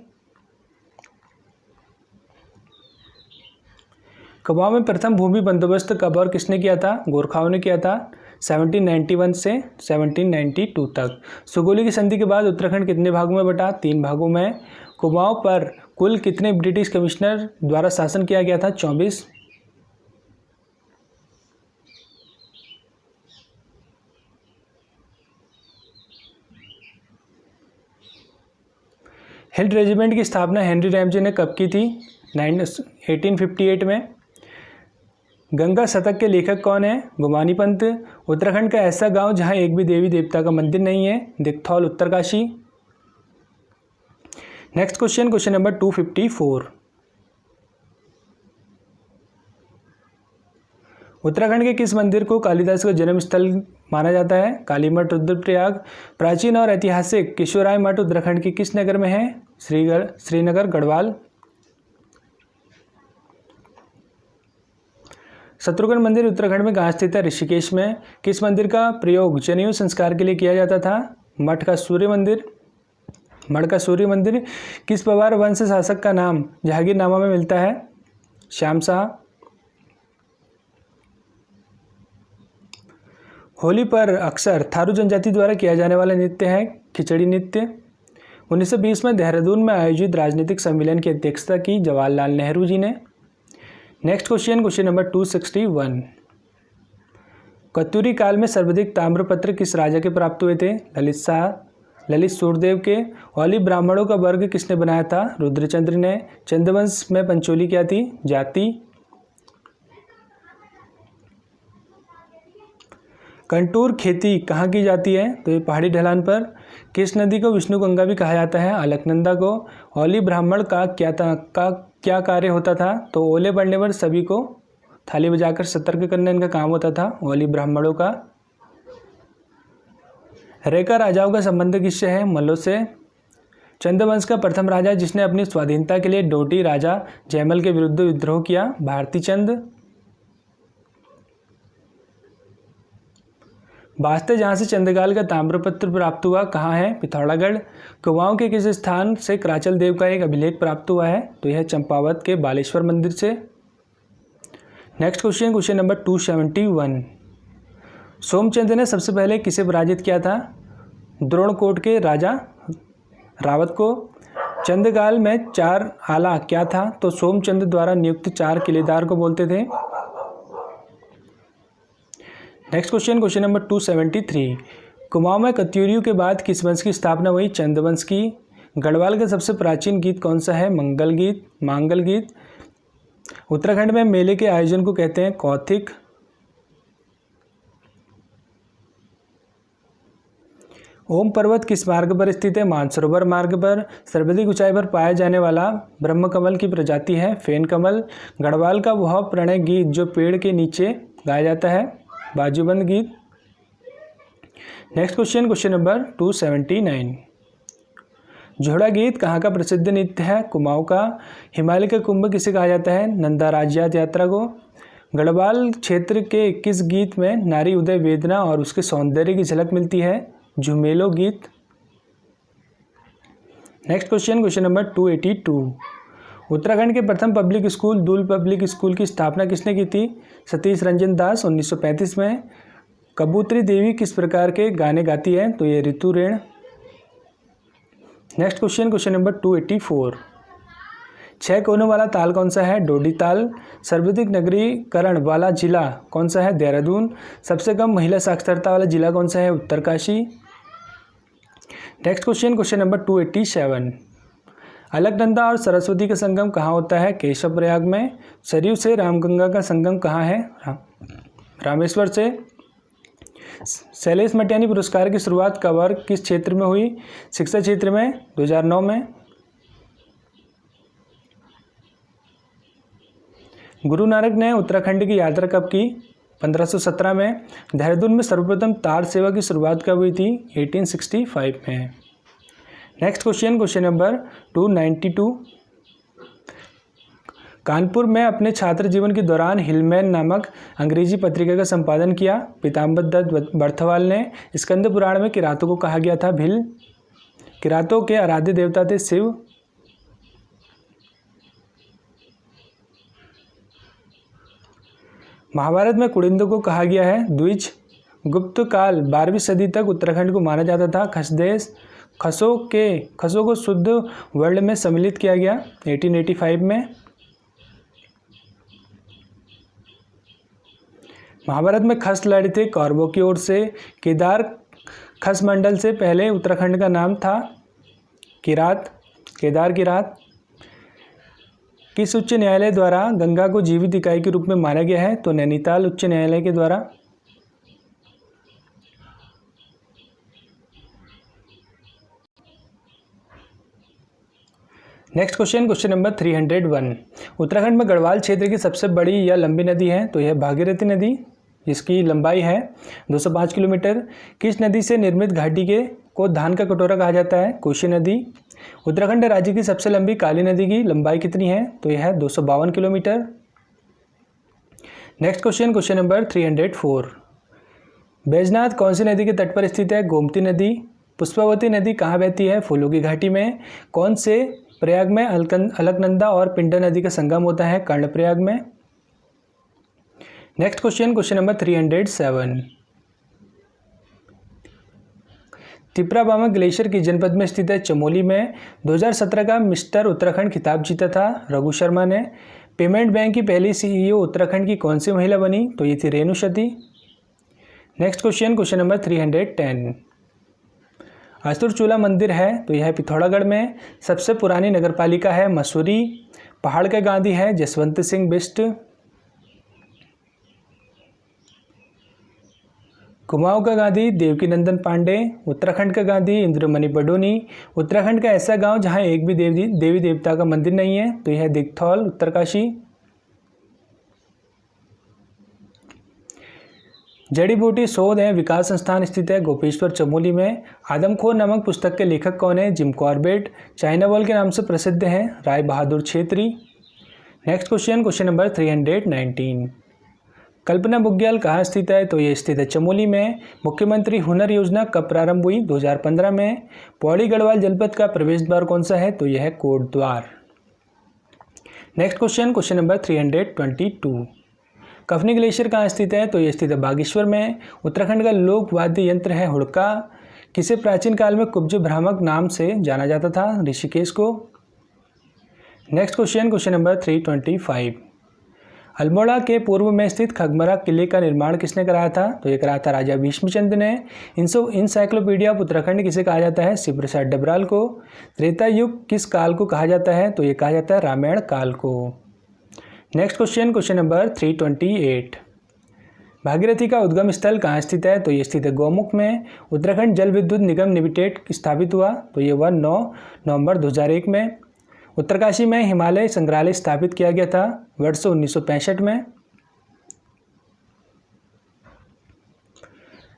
[SPEAKER 1] कुमाऊं में प्रथम भूमि बंदोबस्त कब और किसने किया था? गोरखाओं ने किया था 1791 से 1792 तक। सुगोली की संधि के बाद उत्तराखंड कितने भागों में बटा? 3 भागों में। कुमाऊं पर कुल कितने ब्रिटिश कमिश्नर द्वारा शासन किया गया था? 24। हिल रेजिमेंट की स्थापना हेनरी रैमजे ने कब की थी? 1858 में। गंगा शतक के लेखक कौन है? गुमानी पंत। उत्तराखंड का ऐसा गांव जहां एक भी देवी देवता का मंदिर नहीं है? दिकथौल, Uttarkashi. Next question number 254। Uttarakhand के किस मंदिर को कालिदास का जन्म स्थल माना जाता है? कालीमठ, रुद्रप्रयाग। प्राचीन और ऐतिहासिक किशोराय मठ उत्तराखंड के किस नगर में है? श्रीनगर, गढ़वाल। शत्रुघ्न मंदिर उत्तराखंड में कहाँ स्थित है? ऋषिकेश में। किस मंदिर का प्रयोग जनेऊ संस्कार के लिए किया जाता था? मठ का सूर्य मंदिर। किस पवार वंश शासक का नाम जहांगीरनामा में मिलता है? श्याम शाह। होली पर अक्सर थारू जनजाति द्वारा किया जाने वाला नृत्य है खिचड़ी नृत्य। 1920 में देहरादून में आयोजित राजनीतिक सम्मेलन की अध्यक्षता की जवाहरलाल नेहरू जी ने। Next question number 261। कत्यूरी काल में सर्वाधिक ताम्रपत्र किस राजा के प्राप्त हुए थे? ललित सूर्यदेव के। औली ब्राह्मणों का वर्ग किसने बनाया था? रुद्रचंद्र ने। चंद्रवंश में पंचोली क्या थी? जाति। कंटूर खेती कहाँ की जाती है? तो ये पहाड़ी ढलान पर। किस नदी को विष्णु गंगा भी कहा जाता है? अलकनंदा को। औली ब्राह्मण का क्या कार्य होता था? तो ओले पड़ने पर सभी को थाली बजाकर सतर्क करना इनका काम होता था, औली ब्राह्मणों का। रेखा राजाओं का संबंध किससे है? मल्लों से। चंद्रवंश का प्रथम राजा जिसने अपनी स्वाधीनता के लिए डोटी राजा जयमल के विरुद्ध विद्रोह किया? भारती चंद। वास्ते जहाँ से चंद्रगाल का ताम्रपत्र प्राप्त हुआ कहाँ है? पिथौरागढ़। कुमाऊं के किस स्थान से कराचल देव का एक अभिलेख प्राप्त हुआ है? तो यह चंपावत के बालेश्वर मंदिर से। Next question number 271। सोमचंद ने सबसे पहले किसे पराजित किया था? द्रोणकोट के राजा रावत को। चंद्रगाल में 4 आला क्या था? तो सोमचंद द्वारा नियुक्त 4 किलेदार को बोलते थे। Next question number 273। कुमाऊं में कत्यूरियों के बाद किस वंश की स्थापना हुई? चंद्रवंश की। गढ़वाल का सबसे प्राचीन गीत कौन सा है? मांगल गीत। उत्तराखंड में मेले के आयोजन को कहते हैं कौथिक। ओम पर्वत किस मार्ग पर स्थित है? मानसरोवर मार्ग पर। सर्वाधिक ऊंचाई पर पाया जाने वाला ब्रह्म कमल की प्रजाति है फेन कमल। गढ़वाल का वह प्रणय गीत जो पेड़ के नीचे गाया जाता है? बाजूबंद गीत। Next question number 279। जोड़ा गीत कहाँ का प्रसिद्ध नृत्य है? कुमाऊं का। हिमालय का कुंभ किसे कहा जाता है? नंदा राज्य यात्रा को। गढ़वाल क्षेत्र के किस गीत में नारी उदय वेदना और उसके सौंदर्य की झलक मिलती है? झुमेलो गीत। Next question number 282। उत्तराखंड के प्रथम पब्लिक स्कूल दूल पब्लिक स्कूल की स्थापना किसने की थी? सतीश रंजन दास 1935 में। कबूतरी देवी किस प्रकार के गाने गाती है? तो ये ऋतु ऋण। Next question number 284। 6 कोनों वाला ताल कौन सा है? डोडी ताल। सर्वाधिक नगरीकरण वाला जिला कौन सा है? देहरादून। सबसे कम महिला साक्षरता वाला जिला कौन सा है? Uttarkashi. Next question number 287। Alaknanda और सरस्वती का संगम कहाँ होता है? केशव प्रयाग में। सरयू से रामगंगा का संगम कहाँ है? रामेश्वर से। शैलेश मटियानी पुरस्कार की शुरुआत कब और किस क्षेत्र में हुई? शिक्षा क्षेत्र में, 2009 में। गुरु नानक ने उत्तराखंड की यात्रा कब की? 1517 में। देहरादून में सर्वप्रथम तार सेवा की शुरुआत कब हुई थी? 1865 में। Next question number 292। कानपुर में अपने छात्र जीवन के दौरान हिलमैन नामक अंग्रेजी पत्रिका का संपादन किया। पीताम्बर दत्त बर्थवाल ने। स्कंद पुराण में किरातों को कहा गया था भिल। किरातों के आराध्य देवता थे शिव। महाभारत में कुड़िंदों को कहा गया है द्विज। गुप्त काल 12वीं सदी तक उत्तराखंड को माना जाता था खसदेश। खसों को शुद्ध वर्ण में सम्मिलित किया गया 1885 में। महाभारत में खस लड़े थे कौरवों की ओर से। केदार खस मंडल से पहले उत्तराखंड का नाम था किरात। केदार किरात। किस उच्च न्यायालय द्वारा गंगा को जीवित इकाई के रूप में माना गया है? तो नैनीताल उच्च न्यायालय के द्वारा। Next question number 301। उत्तराखंड में गढ़वाल क्षेत्र की सबसे बड़ी या लंबी नदी है? तो यह भागीरथी नदी, जिसकी लंबाई है 205 किलोमीटर। किस नदी से निर्मित घाटी को धान का कटोरा कहा जाता है? कोशी नदी। उत्तराखंड राज्य की सबसे लंबी काली नदी की लंबाई कितनी है? तो यह है 252 kilometre. Next question number 304। Baijnath कौन सी नदी के तट पर स्थित है? गोमती नदी। पुष्पावती नदी कहाँ बहती है? फूलों की घाटी में। कौन से प्रयाग में अलकनंदा और पिंडा नदी का संगम होता है? कर्णप्रयाग में। Next question number 307। तिपराबामा ग्लेशियर किस जनपद में स्थित है? चमोली में। 2017 का मिस्टर उत्तराखंड खिताब जीता था रघु शर्मा ने। पेमेंट बैंक की पहली सीईओ उत्तराखंड की कौन सी महिला बनी? तो ये थी Renu Sati. Next question number 310। Asurchula मंदिर है? तो यह पिथौरागढ़ में। सबसे पुरानी नगरपालिका है मसूरी। पहाड़ का गांधी है जसवंत सिंह बिष्ट। कुमाऊं का गांधी देवकीनंदन पांडे। उत्तराखंड का गांधी इंद्रमणि बडोनी। उत्तराखंड का ऐसा गांव जहां एक भी देवी देवता का मंदिर नहीं है? तो यह दिगथौल उत्तरकाशी। जड़ी बूटी शोध एवं विकास संस्थान स्थित है गोपेश्वर चमोली में। आदमखोर नामक पुस्तक के लेखक कौन है? Jim Corbett. चाइना वॉल के नाम से प्रसिद्ध हैं Rai Bahadur Chhetri. Next question number 319। कल्पना बुग्याल कहाँ स्थित है? तो ये स्थित है चमोली में। मुख्यमंत्री हुनर योजना कब प्रारंभ हुई? 2015 में। पौड़ी गढ़वाल जनपद का प्रवेश द्वार कौन सा है? तो यह है कोट द्वार। Next question number 322। कफनी ग्लेशियर कहाँ स्थित है? तो यह स्थित है बागेश्वर में। उत्तराखंड का लोक वाद्य यंत्र है हुड़का। किसे प्राचीन काल में कुब्ज भ्रामक नाम से जाना जाता था? ऋषिकेश को। Next question number 325। अल्मोड़ा के पूर्व में स्थित खगमरा किले का निर्माण किसने कराया था? तो ये कराया था राजा भीष्मचंद्र ने। इंसाइक्लोपीडिया ऑफ उत्तराखंड किसे कहा जाता है? शिव प्रसाद डबराल को। त्रेता युग किस काल को कहा जाता है? तो ये कहा जाता है रामायण काल को। Next question number 328। भागीरथी का उद्गम स्थल कहाँ स्थित है? तो ये स्थित है गौमुख में। उत्तराखंड जल विद्युत निगम लिमिटेड स्थापित हुआ? तो ये हुआ 9 नवंबर 2001 में। उत्तरकाशी में हिमालय संग्रहालय स्थापित किया गया था वर्ष 1965 में।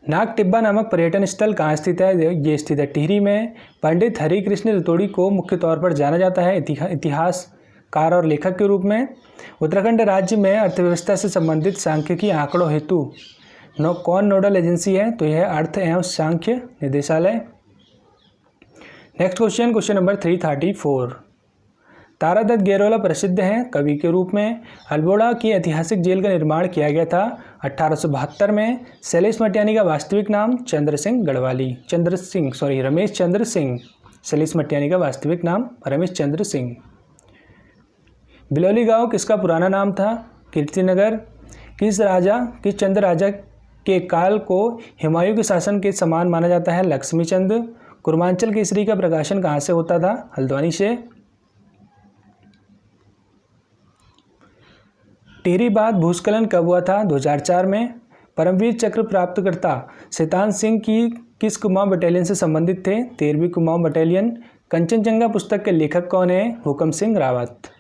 [SPEAKER 1] नाग टिब्बा नामक पर्यटन स्थल कहाँ स्थित है? ये स्थित है टिहरी में। पंडित हरिकृष्ण रतोड़ी को मुख्य तौर पर जाना जाता है इतिहास कार और लेखक के रूप में। उत्तराखंड राज्य में अर्थव्यवस्था से संबंधित सांख्यिकी आंकड़ों हेतु कौन नोडल एजेंसी है? तो यह अर्थ एवं सांख्य निदेशालय। Next question number 334। तारादत्त गेरोला प्रसिद्ध हैं कवि के रूप में। अल्मोड़ा की ऐतिहासिक जेल का निर्माण किया गया था 1872 में। शैलेश मटियानी का वास्तविक नाम रमेश चंद्र सिंह। शैलेश मटियानी का वास्तविक नाम रमेश चंद्र सिंह। बिलौली गांव किसका पुराना नाम था? कीर्तिनगर। किस चंद राजा के काल को हुमायूं के शासन के समान माना जाता है? लक्ष्मीचंद। कुर्मांचल केसरी का प्रकाशन कहाँ से होता था? हल्द्वानी से। टिहरी बांध भूस्खलन कब हुआ था? 2004 में। परमवीर चक्र प्राप्तकर्ता शैतान सिंह की किस कुमाऊं बटालियन से संबंधित थे? 13वीं कुमाऊं बटालियन। कंचनजंगा पुस्तक के लेखक कौन है? हुकम सिंह रावत।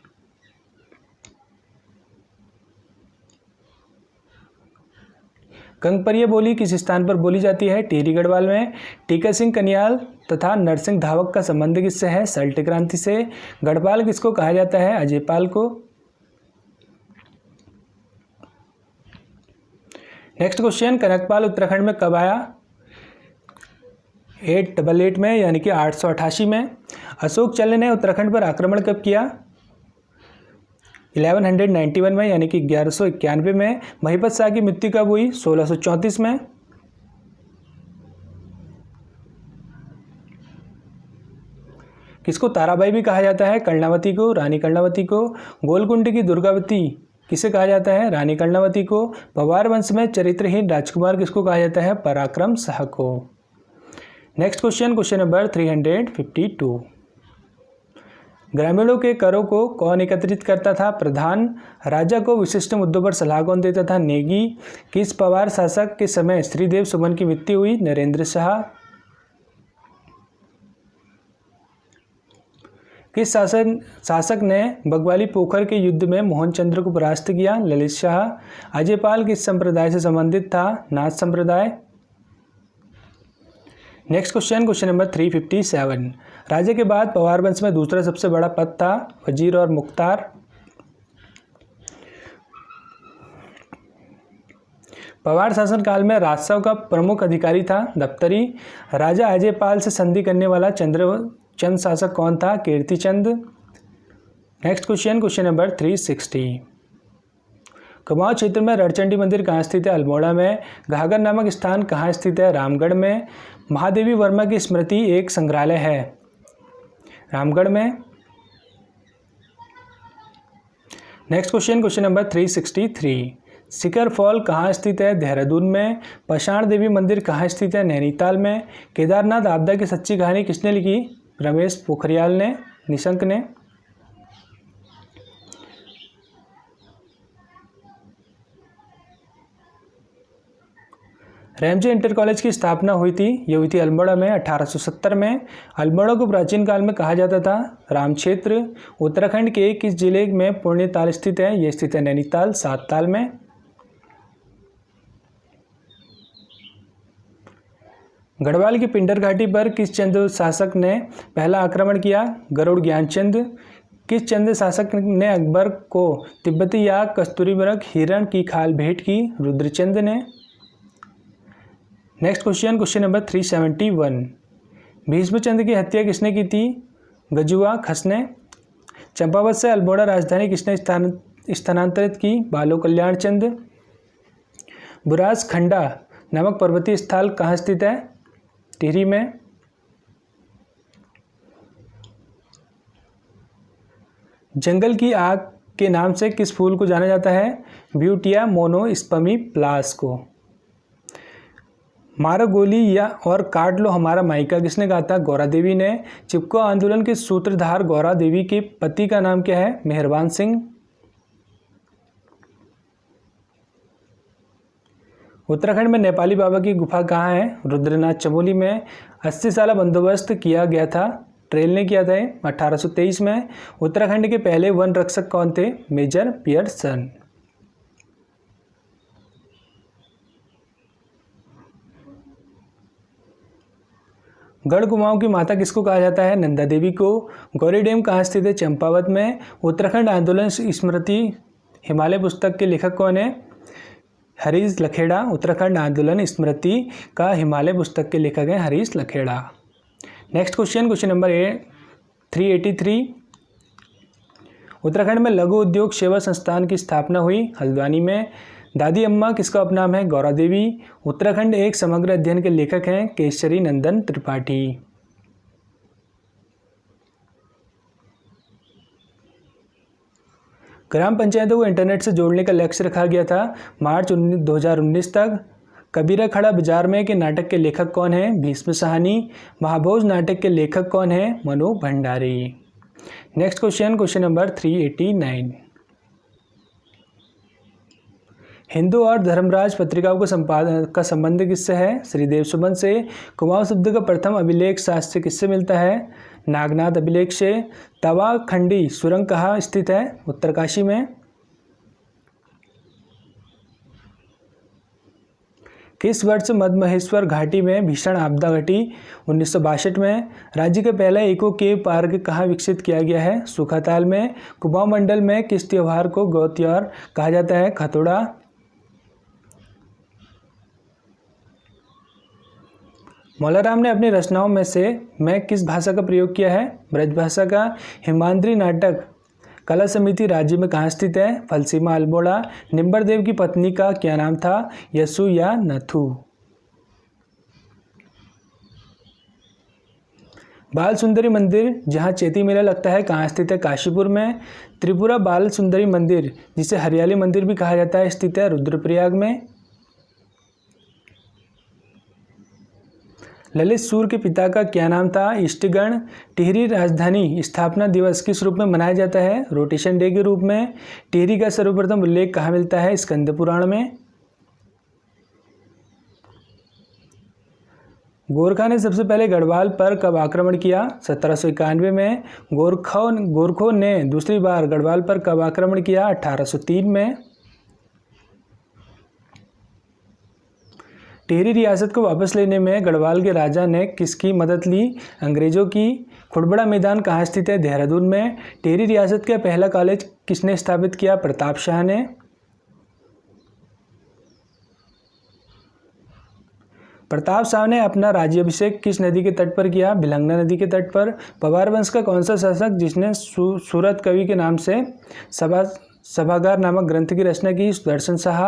[SPEAKER 1] कंगपरिया बोली किस स्थान पर बोली जाती है? टिहरी गढ़वाल में। टीका सिंह कनियाल तथा नरसिंह धावक का संबंध किससे है? सल्ट क्रांति से। गढ़पाल किसको कहा जाता है? अजयपाल को। नेक्स्ट क्वेश्चन, कनकपाल उत्तराखंड में कब आया? 888 में यानी कि 888 में। अशोक चल्ल ने उत्तराखंड पर आक्रमण कब किया? 1191 में यानी कि 1191 में। महिपत शाह की मृत्यु कब हुई? 1634 में। किसको ताराबाई भी कहा जाता है? कर्णावती को, रानी कर्णावती को। गोलकुंड की दुर्गावती किसे कहा जाता है? रानी कर्णावती को। पवार वंश में चरित्रहीन राजकुमार किसको कहा जाता है? पराक्रम शाह को। Next question number 352। ग्रामीणों के करों को कौन एकत्रित करता था? प्रधान। राजा को विशिष्ट मुद्दों पर सलाह कौन देता था? नेगी। किस पवार शासक के समय श्रीदेव सुमन की मृत्यु हुई? नरेंद्र शाह। किस शासक ने बगवाली पोखर के युद्ध में मोहनचंद्र को परास्त किया? ललित शाह। अजयपाल किस संप्रदाय से संबंधित था? नाथ संप्रदाय। Next question number 357। राजा के बाद पवार वंश में दूसरा सबसे बड़ा पद था? वजीर और मुख्तार। पवार शासन काल में राजस्व का प्रमुख अधिकारी था? दफ्तरी। राजा अजयपाल से संधि करने वाला चंद शासक कौन था? Kirtichand. Next question number 360। Kumaon क्षेत्र में रणचंडी मंदिर कहाँ स्थित है? अल्मोड़ा में। घाघर नामक स्थान कहाँ स्थित है? रामगढ़ में। महादेवी वर्मा की स्मृति एक संग्रहालय है? रामगढ़ में। Next question number 363। शिखर फॉल कहाँ स्थित है? देहरादून में। पाषाण देवी मंदिर कहाँ स्थित है? नैनीताल में। केदारनाथ आपदा की सच्ची कहानी किसने लिखी? रमेश पोखरियाल ने, निशंक ने। रैमजे इंटर कॉलेज की स्थापना हुई थी? ये हुई थी अल्मोड़ा में 1870 में। अल्मोड़ा को प्राचीन काल में कहा जाता था राम क्षेत्र। उत्तराखंड के किस जिले में पुण्यताल स्थित है? ये स्थित है नैनीताल, सातताल में। गढ़वाल की पिंडर घाटी पर किस चंद शासक ने पहला आक्रमण किया? गरुड़ ज्ञानचंद। किस चंद शासक ने अकबर को तिब्बती याक, कस्तूरी मृग, हिरण की खाल भेंट की? रुद्रचंद ने। Next question number 371। भीष्मचंद की हत्या किसने की थी? गजुआ खस ने। चंपावत से अल्मोड़ा राजधानी किसने स्थानांतरित की? बालो कल्याण चंद। बुराज खंडा नामक पर्वतीय स्थल कहाँ स्थित है? टिहरी में। जंगल की आग के नाम से किस फूल को जाना जाता है? ब्यूटिया मोनोस्पर्मी प्लास को। मारो गोली या और काट लो हमारा मायका किसने कहा था? गौरा देवी ने। चिपको आंदोलन के सूत्रधार गौरा देवी के पति का नाम क्या है? मेहरबान सिंह। उत्तराखंड में नेपाली बाबा की गुफा कहाँ है? रुद्रनाथ चमोली में। 80 साल बंदोबस्त किया गया था? ट्रेल ने किया था 1823 में। उत्तराखंड के पहले वन रक्षक कौन थे? Major Pearson. गढ़ कुमाऊं की माता किसको कहा जाता है? नंदा देवी को। गौरी डैम कहाँ स्थित है? चंपावत में। उत्तराखंड आंदोलन स्मृति हिमालय पुस्तक के लेखक कौन है? हरीश लखेड़ा। उत्तराखंड आंदोलन स्मृति का हिमालय पुस्तक के लेखक हैं Harish Lakhera. Next question number 383। Uttarakhand में लघु उद्योग सेवा संस्थान की स्थापना हुई? हल्द्वानी में। दादी अम्मा किसका उपनाम है? गौरा देवी। उत्तराखंड एक समग्र अध्ययन के लेखक हैं केशरी नंदन त्रिपाठी। ग्राम पंचायतों को इंटरनेट से जोड़ने का लक्ष्य रखा गया था मार्च 2019 तक। कबीरा खड़ा बाजार में के नाटक के लेखक कौन है? भीष्म साहनी। महाभोज नाटक के लेखक कौन है? Manu Bhandari. Next question number 389। Hindu और धर्मराज पत्रिकाओं का संबंध किससे है? श्रीदेव सुमन से। कुमाऊं शब्द का प्रथम अभिलेख शास्त्र किससे मिलता है? नागनाथ अभिलेख से। तवा खंडी सुरंग कहाँ स्थित है? उत्तरकाशी में। किस वर्ष मधमहेश्वर घाटी में भीषण आपदा घटी? 1962 में। राज्य का पहला इको केव पार्क कहाँ विकसित किया गया है? सुखाताल में। कुमाऊं मंडल में किस त्योहार को गौ त्योहार कहा जाता है? खतोड़ा। मौलाराम ने अपनी रचनाओं में से किस भाषा का प्रयोग किया है? ब्रज भाषा का। हिमाद्री नाटक कला समिति राज्य में कहाँ स्थित है? फलसीमा अल्मोड़ा। निम्बरदेव की पत्नी का क्या नाम था? यसु या नथु। बाल सुंदरी मंदिर जहाँ चैती मेला लगता है कहाँ स्थित है? काशीपुर में। त्रिपुरा बाल सुंदरी मंदिर जिसे हरियाली मंदिर भी कहा जाता है स्थित है रुद्रप्रयाग में। ललित सूर के पिता का क्या नाम था? इष्टगण। टिहरी राजधानी स्थापना दिवस किस रूप में मनाया जाता है? रोटेशन डे के रूप में। टिहरी का सर्वप्रथम उल्लेख कहाँ मिलता है? स्कंद पुराण में। गोरखा ने सबसे पहले गढ़वाल पर कब आक्रमण किया? 1791 में। गोरखों ने दूसरी बार गढ़वाल पर कब आक्रमण किया? 1803 में। टिहरी रियासत को वापस लेने में गढ़वाल के राजा ने किसकी मदद ली? अंग्रेजों की। खुड़बड़ा मैदान कहाँ स्थित है? देहरादून में। टिहरी रियासत का पहला कॉलेज किसने स्थापित किया? प्रताप शाह ने। प्रताप शाह ने अपना राज्याभिषेक किस नदी के तट पर किया? भिलंगना नदी के तट पर। पवार वंश का कौन सा शासक जिसने सूरत कवि के नाम से सभागार नामक ग्रंथ की रचना की? सुदर्शन शाह।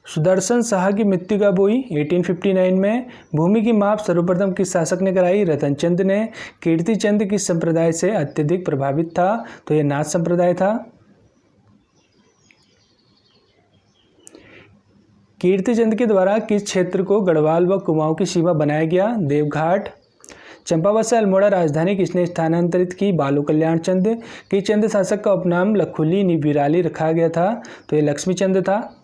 [SPEAKER 1] सुदर्शन शाह की मृत्यु कब हुई? 1859 में। भूमि की माप सर्वप्रथम किस शासक ने कराई? रतनचंद ने। कीर्तिचंद किस संप्रदाय से अत्यधिक प्रभावित था? तो यह नाथ संप्रदाय था। कीर्तिचंद के द्वारा किस क्षेत्र को गढ़वाल व कुमाऊं की सीमा बनाया गया? देवघाट। चंपावत से अल्मोड़ा राजधानी किसने स्थानांतरित की? बालू कल्याण चंद। किस चंद शासक का उपनाम लखुली निविराली रखा गया था? तो यह लक्ष्मी चंद था।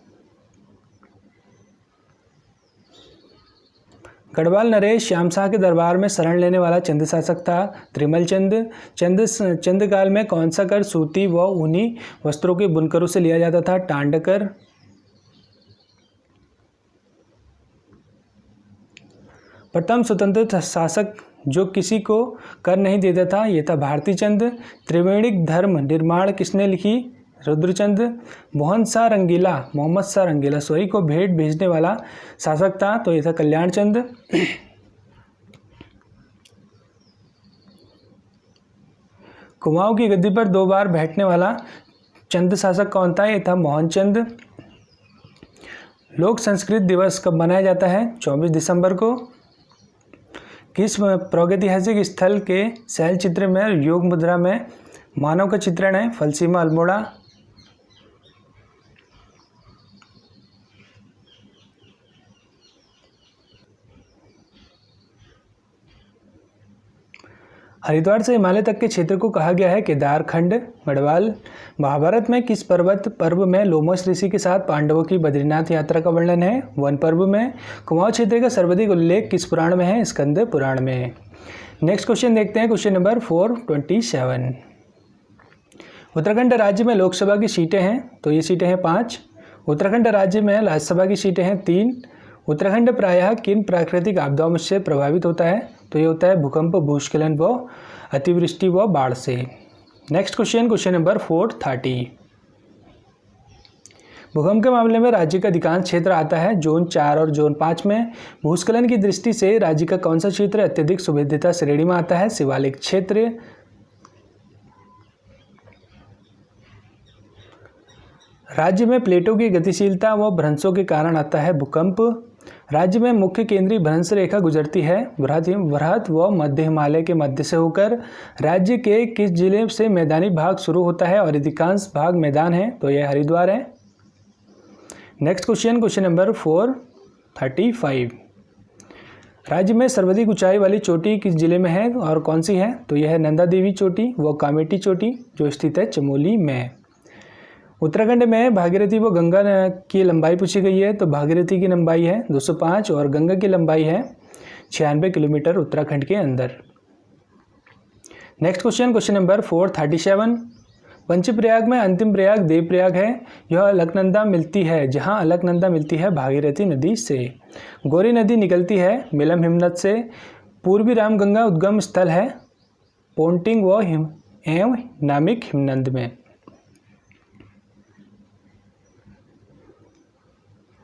[SPEAKER 1] गढ़वाल नरेश श्याम शाह के दरबार में शरण लेने वाला चंद शासक था? त्रिमल चंद। चंद काल में कौन सा कर सूती व ऊनी वस्त्रों के बुनकरों से लिया जाता था? टांडकर। प्रथम स्वतंत्र शासक जो किसी को कर नहीं देता था यह था भारती चंद। त्रिवेणिक धर्म निर्माण किसने लिखी? रुद्रचंद। मोहम्मद शाह रंगीला को भेंट भेजने वाला शासक था? तो यह था कल्याण चंद। कुमाऊं की गद्दी पर 2 बार बैठने वाला चंद शासक कौन था? यह था मोहन चंद। लोक संस्कृत दिवस कब मनाया जाता है? 24 दिसंबर को। किस प्रागैतिहासिक स्थल के शैल चित्र में योग मुद्रा में मानव का चित्रण है? फलसीमा अल्मोड़ा। हरिद्वार से हिमालय तक के क्षेत्र को कहा गया है केदारखंड। गढ़वाल। महाभारत में किस पर्व में लोमश ऋषि के साथ पांडवों की बद्रीनाथ यात्रा का वर्णन है? वन पर्व में। कुमाऊं क्षेत्र का सर्वाधिक उल्लेख किस पुराण में है? स्कंद पुराण में। नेक्स्ट क्वेश्चन देखते हैं, क्वेश्चन नंबर 427। उत्तराखंड राज्य में लोकसभा की सीटें हैं, तो ये सीटें हैं 5। उत्तराखंड राज्य में राज्यसभा की सीटें हैं 3। उत्तराखंड प्रायः किन प्राकृतिक आपदाओं से प्रभावित होता है? तो ये होता है भूकंप, भूस्खलन व अतिवृष्टि व बाढ़ से। Next question number 430। भूकंप के मामले में राज्य का अधिकांश क्षेत्र आता है जोन 4 और जोन 5 में। भूस्खलन की दृष्टि से राज्य का कौन सा क्षेत्र अत्यधिक सुविधा श्रेणी में आता है? शिवालिक क्षेत्र। राज्य में प्लेटों की गतिशीलता व भ्रंशों के कारण आता है भूकंप। राज्य में मुख्य केंद्रीय भ्रंश रेखा गुजरती है वृहद व मध्य हिमालय के मध्य से होकर। राज्य के किस जिले से मैदानी भाग शुरू होता है और अधिकांश भाग मैदान है? तो यह हरिद्वार है। Next question number 435। राज्य में सर्वाधिक ऊंचाई वाली चोटी किस जिले में है और कौन सी है? तो यह है नंदा देवी चोटी व कामेटी चोटी जो स्थित है चमोली में। उत्तराखंड में भागीरथी व गंगा की लंबाई पूछी गई है। तो भागीरथी की लंबाई है 205 और गंगा की लंबाई है 96 किलोमीटर उत्तराखंड के अंदर। Next question number 437। पंचप्रयाग में अंतिम प्रयाग देवप्रयाग है। यह अलकनंदा मिलती है जहां अलकनंदा मिलती है भागीरथी नदी से। गौरी नदी निकलती है मिलम हिमनद से। पूर्वी रामगंगा उद्गम स्थल है पोंटिंग व एवं नामिक हिमनद में।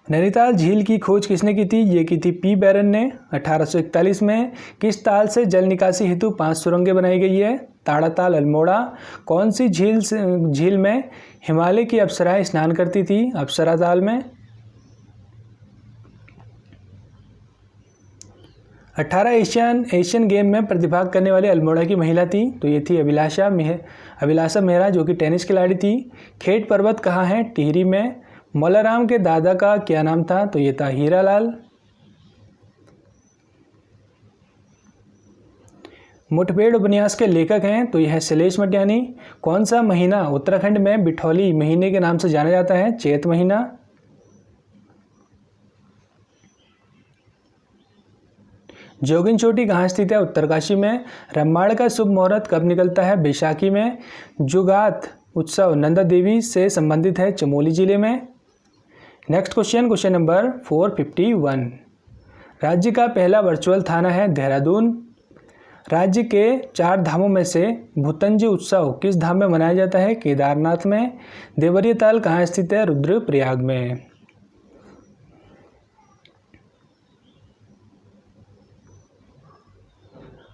[SPEAKER 1] नैनीताल झील की खोज किसने की थी? ये की थी पी बैरन ने 1841 में। किस ताल से जल निकासी हेतु 5 सुरंगें बनाई गई है? ताड़ाताल, अल्मोड़ा। कौन सी झील में हिमालय की अप्सराएं स्नान करती थी? अप्सरा ताल में। 18 एशियन गेम में प्रतिभाग करने वाली अल्मोड़ा की महिला थी। तो ये थी अभिलाषा मेहरा जो कि टेनिस खिलाड़ी थी। खेट पर्वत कहाँ है? टिहरी में। मौलाराम के दादा का क्या नाम था? तो ये था हीरालाल। मुठभेड़ उपन्यास के लेखक हैं तो यह है शैलेश मटियानी। कौन सा महीना उत्तराखंड में बिठौली महीने के नाम से जाना जाता है? चैत महीना। जोगिन चोटी कहाँ स्थित है? उत्तरकाशी में। रम्माड़ का शुभ मुहूर्त कब निकलता है? बैसाखी में। जुगात उत्सव नंदा देवी से संबंधित है चमोली जिले में। Next question number 451। राज्य का पहला वर्चुअल थाना है देहरादून। राज्य के 4 धामों में से भूतंज उत्सव किस धाम में मनाया जाता है? केदारनाथ में। देवरिया ताल कहाँ स्थित है? रुद्रप्रयाग में।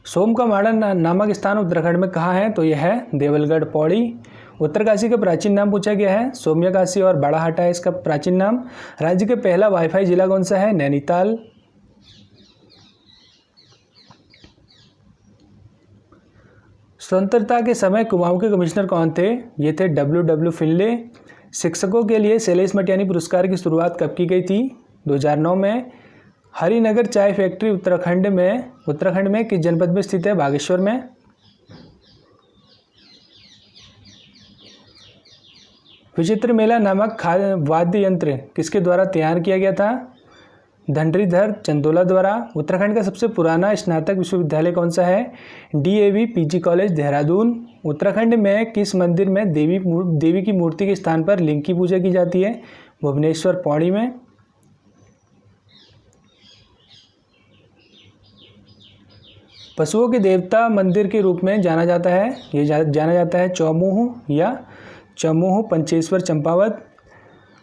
[SPEAKER 1] सोम का माड़ा नामक स्थान उत्तराखंड में कहाँ है? तो यह है देवलगढ़ पौड़ी। उत्तरकाशी का प्राचीन नाम पूछा गया है सोम्यकाशी और बड़ाहाटा है इसका प्राचीन नाम। राज्य का पहला वाईफाई जिला कौन सा है? नैनीताल। स्वतंत्रता के समय कुमाऊं के कमिश्नर कौन थे? ये थे डब्ल्यू फिनले। शिक्षकों के लिए शैलेश मटियानी पुरस्कार की शुरुआत कब की गई थी? 2009 में। हरिनगर चाय फैक्ट्री उत्तराखंड में किस जनपद में स्थित है? बागेश्वर में। विचित्र मेला नामक वाद्य यंत्र किसके द्वारा तैयार किया गया था? धंडरीधर चंदोला द्वारा। उत्तराखंड का सबसे पुराना स्नातक विश्वविद्यालय कौन सा है? DAV PG college Dehradun. Uttarakhand में किस मंदिर में देवी की मूर्ति के स्थान पर लिंग की पूजा की जाती है? भुवनेश्वर पौड़ी में। पशुओं के देवता मंदिर के रूप में जाना जाता है जाना जाता है चौमुह या चमूह पंचेश्वर चंपावत।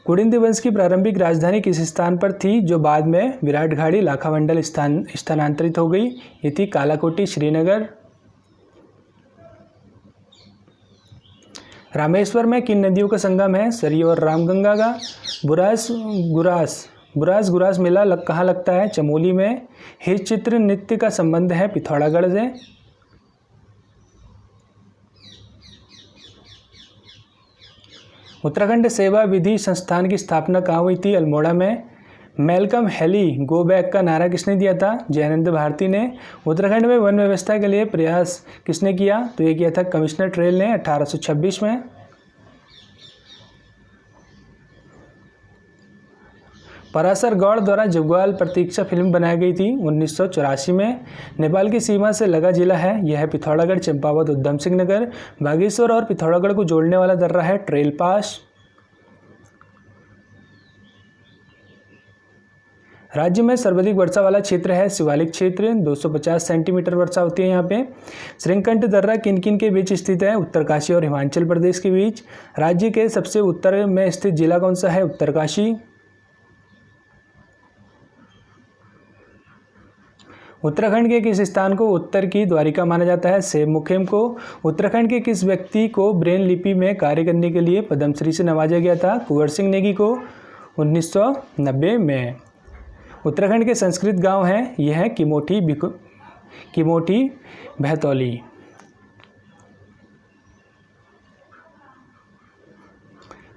[SPEAKER 1] कुड़िंद वंश की प्रारंभिक राजधानी किस स्थान पर थी जो बाद में विराटघाटी लाखामंडल स्थानांतरित हो गई? ये थी कालाकोटी श्रीनगर। रामेश्वर में किन नदियों का संगम है? सरयू और रामगंगा का। बुरास मेला कहाँ लगता है? चमोली में। हिच चित्र नृत्य का संबंध है पिथौरागढ़ से। उत्तराखंड सेवा विधि संस्थान की स्थापना कहाँ हुई थी? अल्मोड़ा में। मेलकम हेली गो बैक का नारा किसने दिया था? जयानंद भारती ने। उत्तराखंड में वन व्यवस्था के लिए प्रयास किसने किया? तो ये किया था कमिश्नर ट्रेल ने 1826 में। पराशर गौड़ द्वारा जुग्वाल प्रतीक्षा फिल्म बनाई गई थी 1984 में। नेपाल की सीमा से लगा जिला है यह है पिथौरागढ़, चंपावत, उधम सिंह नगर। बागेश्वर और पिथौरागढ़ को जोड़ने वाला दर्रा है ट्रेल पास। राज्य में सर्वाधिक वर्षा वाला क्षेत्र है शिवालिक क्षेत्र, 250 सेंटीमीटर वर्षा होती है यहाँ पे। श्रृंगकंठ दर्रा किन किन के बीच स्थित है? उत्तरकाशी और हिमाचल प्रदेश के बीच। राज्य के सबसे उत्तर में स्थित जिला कौन सा है? उत्तरकाशी। उत्तराखंड के किस स्थान को उत्तर की द्वारिका माना जाता है? सेब-मुखेम को। उत्तराखंड के किस व्यक्ति को ब्रेल लिपि में कार्य करने के लिए पद्मश्री से नवाजा गया था? कुंवर सिंह नेगी को 1990 में। उत्तराखंड के संस्कृत गांव हैं, यह है किमोठी भैतौली।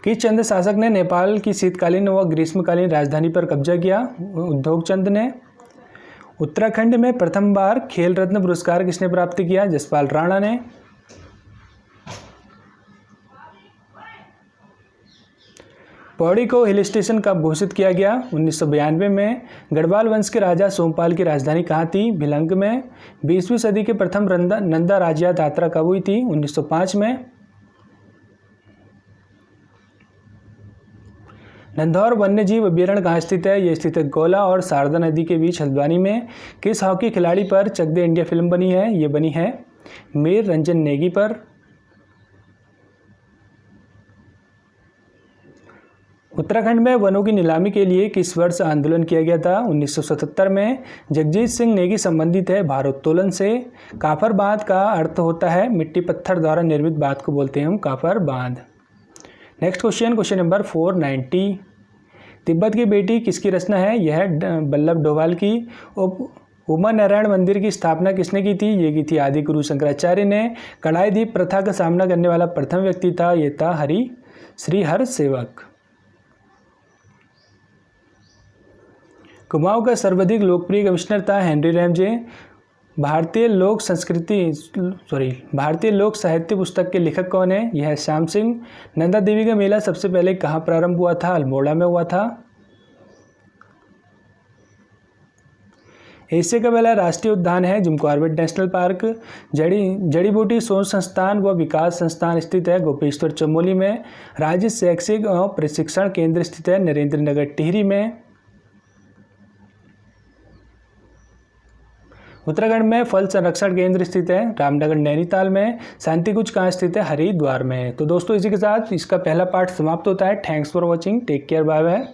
[SPEAKER 1] किस चंद शासक ने नेपाल की शीतकालीन व ग्रीष्मकालीन राजधानी पर कब्जा किया? उद्योग चंद ने। उत्तराखंड में प्रथम बार खेल रत्न पुरस्कार किसने प्राप्त किया? जसपाल राणा ने। पौड़ी को हिल स्टेशन कब घोषित किया गया? 1992 में। गढ़वाल वंश के राजा सोमपाल की राजधानी कहाँ थी? भिलंग में। 20वीं सदी के प्रथम नंदा राज्यात यात्रा कब हुई थी? 1905 में। नंधौर वन्यजीव अभ्यारण्य कहाँ स्थित है? यह स्थित है गौला और शारदा नदी के बीच हल्द्वानी में। किस हॉकी खिलाड़ी पर चक दे इंडिया फिल्म बनी है? ये बनी है मीर रंजन नेगी पर। उत्तराखंड में वनों की नीलामी के लिए किस वर्ष आंदोलन किया गया था? 1977 में। जगजीत सिंह नेगी संबंधित है भारोत्तोलन से। काफर बांध का अर्थ होता है मिट्टी पत्थर द्वारा निर्मित बांध को बोलते हैं हम काफर बांध। Next question number 490। तिब्बत की बेटी किसकी रचना है? यह है वल्लभ डोभाल की। उमा नारायण मंदिर की स्थापना किसने की थी? ये की थी आदि गुरु शंकराचार्य ने। कढ़ाई दीप प्रथा का सामना करने वाला प्रथम व्यक्ति था, ये था श्री हर सेवक। कुमाऊं का सर्वाधिक लोकप्रिय कमिश्नर था हेनरी रैमजे। भारतीय लोक साहित्य पुस्तक के लेखक कौन है? यह है श्याम सिंह। नंदा देवी का मेला सबसे पहले कहाँ प्रारंभ हुआ था? अल्मोड़ा में हुआ था। एशिया का पहला राष्ट्रीय उद्यान है जिम कॉर्बेट नेशनल पार्क। जड़ी बूटी शोध संस्थान व विकास संस्थान स्थित है गोपेश्वर चमोली में। राज्य शैक्षिक और प्रशिक्षण केंद्र स्थित है नरेंद्र नगर टिहरी में। उत्तराखंड में फल संरक्षण केंद्र स्थित है रामनगर नैनीताल में। शांति कुंज कहाँ स्थित है? हरिद्वार में। तो दोस्तों इसी के साथ इसका पहला पार्ट समाप्त होता है। Thanks for watching, take care, bye bye.